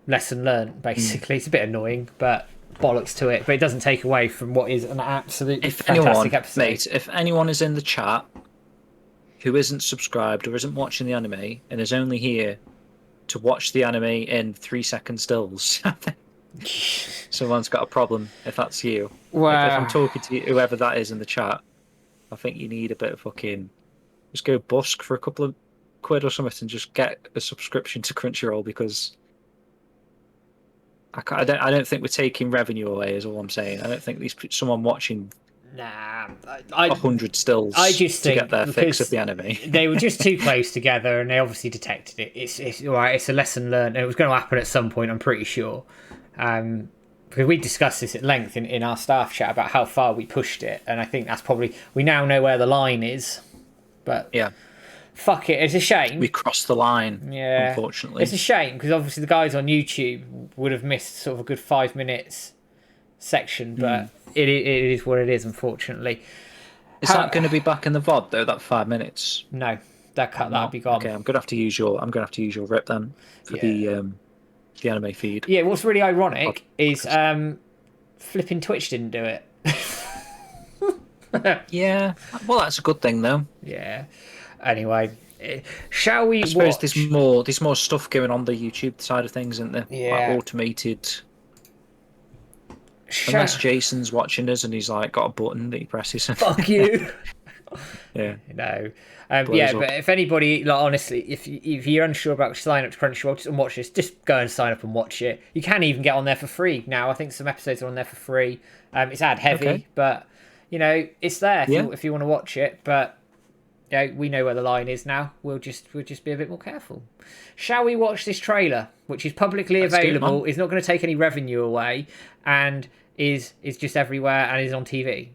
Lesson learned, basically. It's a bit annoying, but bollocks to it. But it doesn't take away from what is an absolutely fantastic episode. Mate, if anyone is in the chat who isn't subscribed or isn't watching the anime and is only here to watch the anime in 3-second stills, someone's got a problem. If that's you, if I'm talking to you, whoever that is in the chat, I think you need a bit of fucking... Just go busk for a couple of quid or something and just get a subscription to Crunchyroll, because I don't think we're taking revenue away, is all I'm saying. I don't think someone watching 100 stills to get their fix of the anime. They were just too close together, and they obviously detected it. It's all right. It's a lesson learned. It was going to happen at some point, I'm pretty sure. Because we discussed this at length in our staff chat about how far we pushed it, and I think that's probably... We now know where the line is, but... Yeah. Fuck it, it's a shame. We crossed the line, unfortunately. It's a shame, because obviously the guys on YouTube would have missed sort of a good 5 minutes section, but it is what it is, unfortunately. Is that going to be back in the VOD, though, that 5 minutes? No, that'll be gone. Okay, I'm going to have to use your rip then for the anime feed. Yeah, what's really ironic is flipping Twitch didn't do it. Yeah, well, that's a good thing though. Yeah. Anyway, shall we I suppose watch? there's more stuff going on the YouTube side of things, isn't there? Like Yeah. automated. Shall... Unless Jason's watching us and he's like got a button that he presses. Fuck you. Yeah. No. Blows up. But if anybody, like, honestly, if you're unsure about signing up to Crunchyroll and watch this, just go and sign up and watch it. You can even get on there for free now. I think some episodes are on there for free. It's ad heavy, Okay. but you know it's there Yeah. if you want to watch it. But we know where the line is now. We'll just be a bit more careful. Shall we watch this trailer, which is publicly available, is not going to take any revenue away, and is just everywhere and is on TV?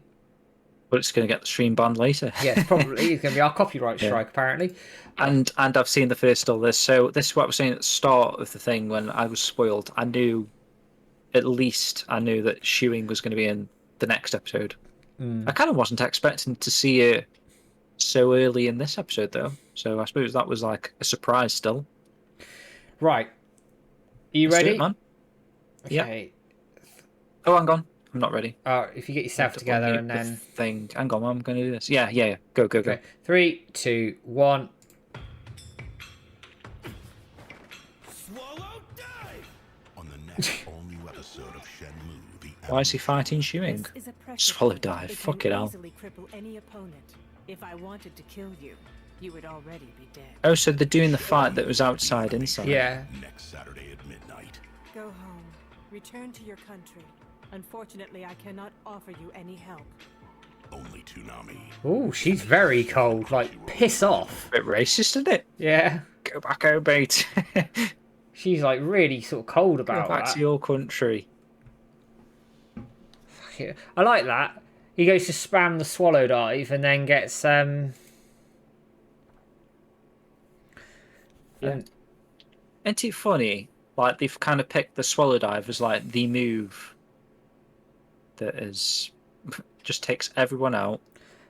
But it's going to get the stream banned later. Yes, probably. It's going to be our copyright strike, apparently. And I've seen the first still this. So this is what I was saying at the start of the thing when I was spoiled. I knew that Shoeing was going to be in the next episode. I kind of wasn't expecting to see it so early in this episode, though. So I suppose that was like a surprise still. Right. Are you Let's do ready? it, man. Okay. Oh, hang on. I'm not ready. If you get yourself together and then... Thing. Hang on, I'm going to do this. Yeah. Go. Okay. 3, 2, 1. Swallow dive! On the next all-new episode of Shenmue, the Why is he fighting Shoeing? Swallow dive. Fuck it hell. Cripple any opponent. If I wanted to kill you, you would already be dead. Oh, so they're doing the fight that was outside inside. Yeah. next Saturday at midnight. Go home. Return to your country. Unfortunately, I cannot offer you any help. Only Toonami. Oh, she's very cold. Like, piss off. Bit racist, isn't it? Yeah. Go back home, mate. She's like really sort of cold about Go back that. to your country. Yeah. I like that. He goes to spam the swallow dive and then gets Yeah. Isn't it funny? Like they've kind of picked the swallow dive as like the move that is just takes everyone out.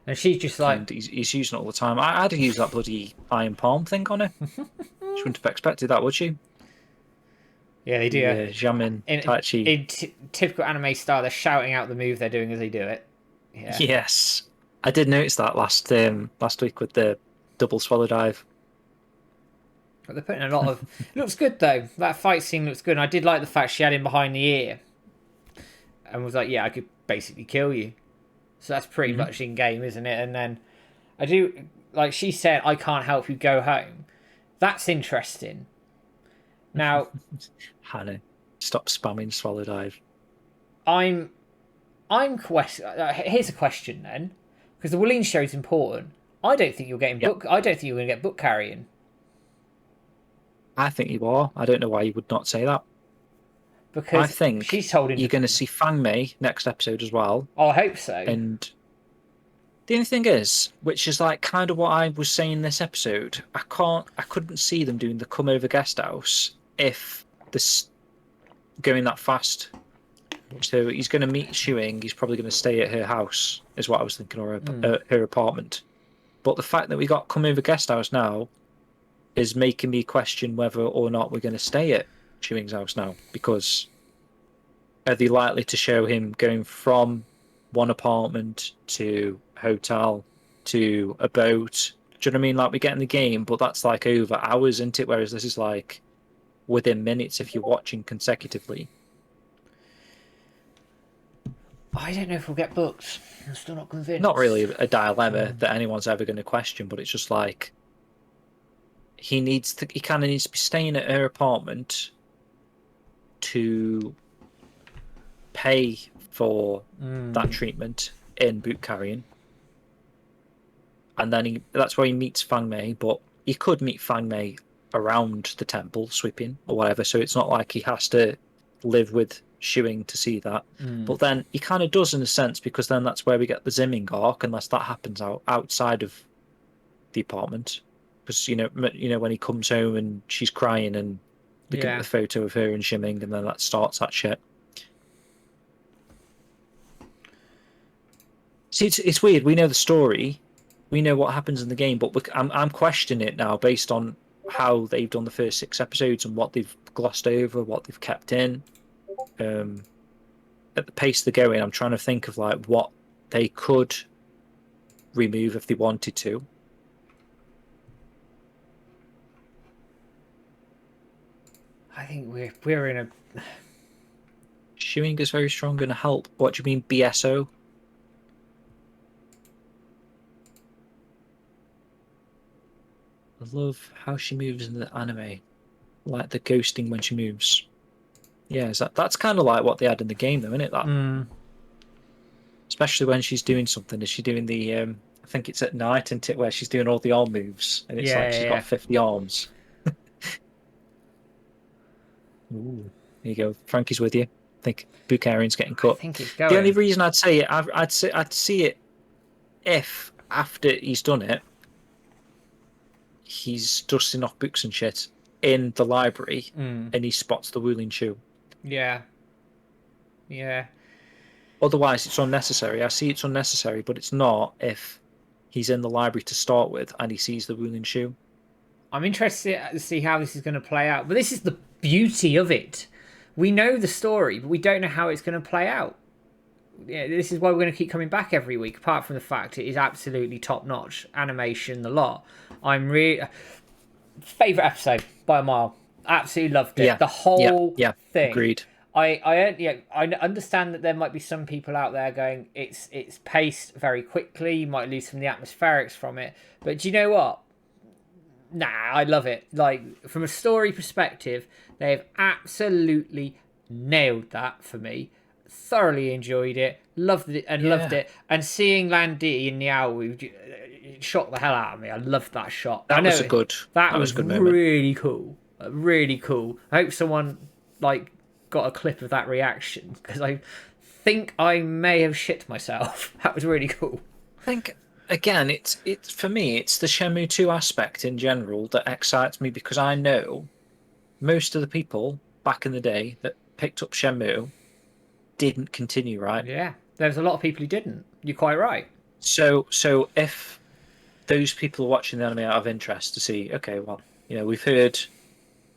and she's just like, And he's using it all the time. I'd use that bloody iron palm thing on her. She wouldn't have expected that, would she? yeah, they do. Yeah, Jamin, Tai Chi. In typical anime style, they're shouting out the move they're doing as they do it. Yeah. Yes, I did notice that last week with the double swallow dive. But they're putting a lot of... It looks good, though. That fight scene looks good. And I did like the fact she had him behind the ear. And was like, yeah, I could basically kill you. So that's pretty much in-game, isn't it? And then I do... Like, she said, I can't help you, go home. That's interesting. Now... Hannah, stop spamming swallow dive. I'm here's a question, then. Because the Wallene show is important. I don't think you're getting book... I don't think you're going to get book carrying. I think you are. I don't know why you would not say that. Because I think she's told him you're going to see Fang Mei next episode as well. Oh, I hope so. And the only thing is, which is like kind of what I was saying this episode, I couldn't see them doing the come over guest house if this going that fast. So he's going to meet Shoeing. He's probably going to stay at her house, is what I was thinking, or her apartment. But the fact that we got come over guest house now is making me question whether or not we're going to stay at Shoeing's house now, because are they likely to show him going from one apartment to a hotel to a boat? Do you know what I mean? Like we get in the game, but that's like over hours, isn't it? Whereas this is like within minutes if you're watching consecutively. I don't know if we'll get booked. I'm still not convinced. Not really a dilemma that anyone's ever going to question, but it's just like he kind of needs to be staying at her apartment to pay for that treatment in boot carrying, and then that's where he meets Fang Mei. But he could meet Fang Mei around the temple sweeping or whatever, so it's not like he has to live with Shoeing to see that. But then he kind of does in a sense, because then that's where we get the Zimming arc, unless that happens outside of the apartment. Because you know when he comes home and she's crying and looking at the photo of her and shimming, and then that starts that shit. See, it's weird. We know the story, we know what happens in the game, but I'm questioning it now based on how they've done the first 6 episodes and what they've glossed over, what they've kept in. At the pace they're going, I'm trying to think of like what they could remove if they wanted to. I think we're in a. Chewing is very strong and help. What do you mean BSO? I love how she moves in the anime, like the ghosting when she moves. Yeah, that's kind of like what they had in the game, though, isn't it? That, especially when she's doing something. Is she doing the? I think it's at night, isn't it, where she's doing all the arm moves, and it's like she's got 50 arms. Ooh, there you go. Frankie's with you. I think Bukarian's getting cut. I think it's going. The only reason I'd say it, I'd see it if after he's done it, he's dusting off books and shit in the library, and he spots the Wuling Shoe. Yeah. Otherwise, it's unnecessary. I see it's unnecessary, but it's not if he's in the library to start with and he sees the Wuling Shoe. I'm interested to see how this is going to play out. But this is the beauty of it. We know the story, but we don't know how it's going to play out. Yeah, this is why we're going to keep coming back every week, apart from the fact it is absolutely top-notch. Animation, the lot. I'm really... Favourite episode by a mile. Absolutely loved it. Yeah. The whole thing. Agreed. I understand that there might be some people out there going, it's paced very quickly. You might lose some of the atmospherics from it. But do you know what? Nah, I love it. Like, from a story perspective, they've absolutely nailed that for me. Thoroughly enjoyed it. Loved it. And seeing Landi and Niao shocked the hell out of me. I loved that shot. That was a good moment. Really cool. Really cool. I hope someone got a clip of that reaction, because I think I may have shit myself. That was really cool. I think again, it's for me, it's the Shenmue 2 aspect in general that excites me, because I know most of the people back in the day that picked up Shenmue didn't continue, right? Yeah, there's a lot of people who didn't. You're quite right. So if those people are watching the anime out of interest to see, okay, well, we've heard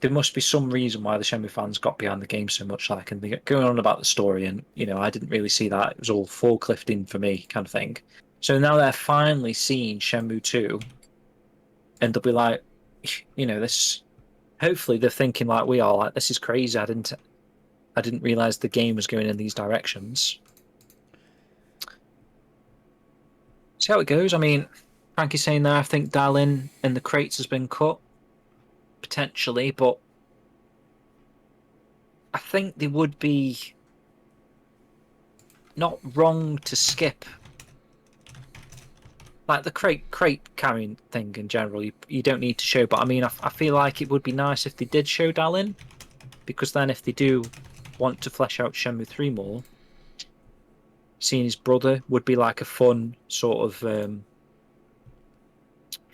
there must be some reason why the Shenmue fans got behind the game so much, and they going on about the story, and I didn't really see that. It was all forklifting for me, kind of thing. So now they're finally seeing Shenmue 2, and they'll be like, this. Hopefully, they're thinking like we are, like, this is crazy. I didn't realize the game was going in these directions. See how it goes. I mean, Frankie's saying there, I think Dalin in the crates has been cut. Potentially, but I think they would be not wrong to skip, like, the crate carrying thing in general. You don't need to show, but I mean, I feel like it would be nice if they did show Dalin, because then if they do want to flesh out Shenmue 3 more, seeing his brother would be like a fun sort of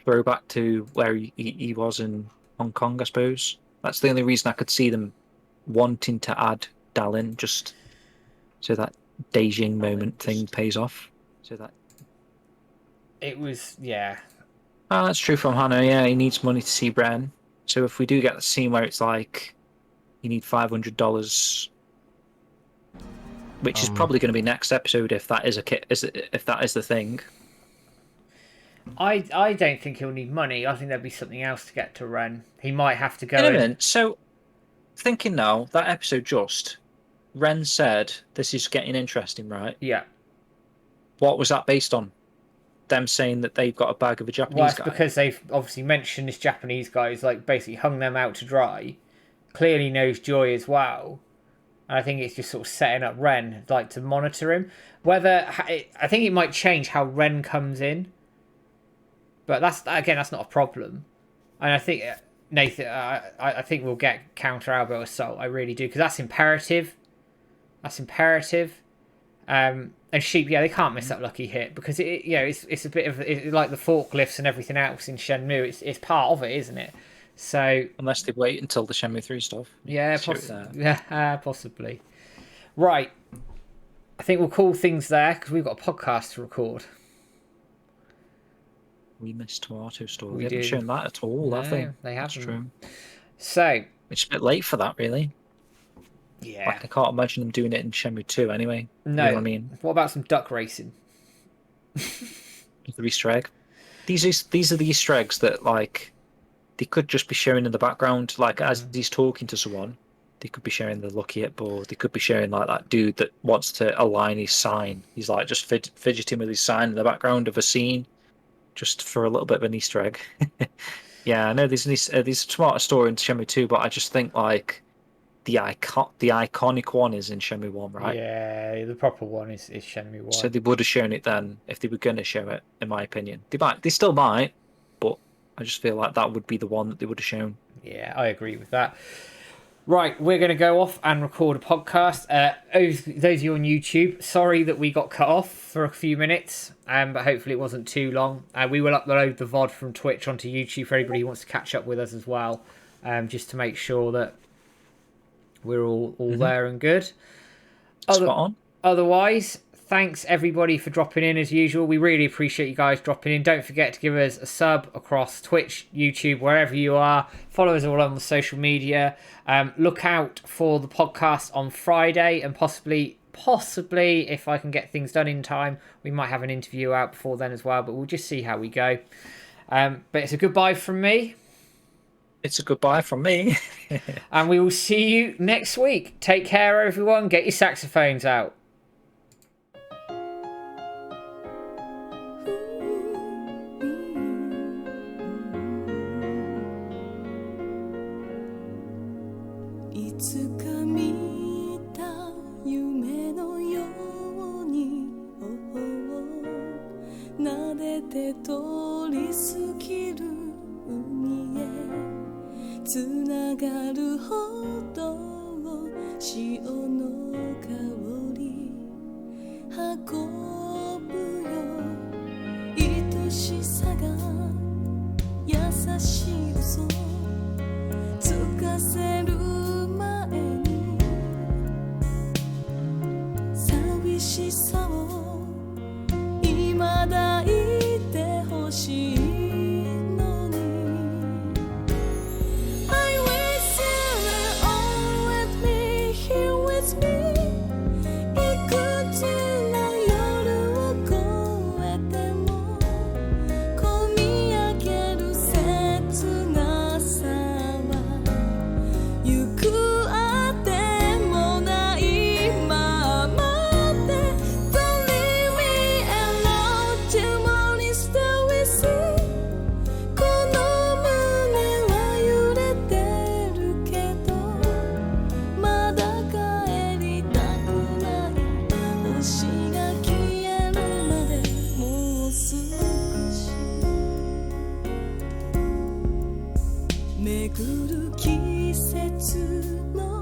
throwback to where he was in Hong Kong, I suppose. That's the only reason I could see them wanting to add Dalin, just so that Beijing moment thing pays off. It was, yeah. Oh, that's true from Hannah. Yeah, he needs money to see Bren. So if we do get the scene where it's like you need $500, which is probably going to be next episode if that is if that is the thing. I don't think he'll need money. I think there'll be something else to get to Ren. He might have to go in. So, thinking now, that episode Ren said, this is getting interesting, right? Yeah. What was that based on? Them saying that they've got a bag of a Japanese guy? Well, it's guy? because they've obviously mentioned this Japanese guy who's basically hung them out to dry. Clearly knows Joy as well. And I think it's just sort of setting up Ren, to monitor him. I think it might change how Ren comes in. But that's not a problem. And I think, Nathan, I think we'll get counter elbow assault. I really do, because that's imperative. And Sheep, they can't miss that lucky hit, because it's a bit of like the forklifts and everything else in Shenmue. It's part of it, isn't it? So unless they wait until the Shenmue 3 stuff. Yeah, possibly. Right. I think we'll call things there, because we've got a podcast to record. We missed Tomato Store. We They haven't do. shown that at all, No, have they? they That's haven't. true. So, It's a bit late for that, really. yeah. Like, I can't imagine them doing it in Shenmue 2 anyway. No. You know what I mean? What about some duck racing? The Easter egg. These are the Easter eggs that, like, they could just be showing in the background. Like, as he's talking to someone, they could be sharing the Lucky Hit board. They could be sharing, like, that dude that wants to align his sign. He's, like, just fidgeting with his sign in the background of a scene, just for a little bit of an Easter egg. Yeah, I know there's a smarter story in Shenmue 2, but I just think, like, the iconic one is in Shenmue 1, right? Yeah, the proper one is Shenmue 1. So they would have shown it then if they were going to show it, in my opinion. They still might, but I just feel like that would be the one that they would have shown. Yeah, I agree with that. Right, we're going to go off and record a podcast. Those of you on YouTube, sorry that we got cut off for a few minutes, but hopefully it wasn't too long. We will upload the VOD from Twitch onto YouTube for anybody who wants to catch up with us as well, just to make sure that we're all there and good. Spot on. Otherwise, thanks everybody for dropping in as usual. We really appreciate you guys dropping in. Don't forget to give us a sub across Twitch, YouTube, wherever you are. Follow us all on the social media. Look out for the podcast on Friday, and possibly, if I can get things done in time, we might have an interview out before then as well, but we'll just see how we go. But it's a goodbye from me. It's a goodbye from me. And we will see you next week. Take care, everyone. Get your saxophones out.巡る季節の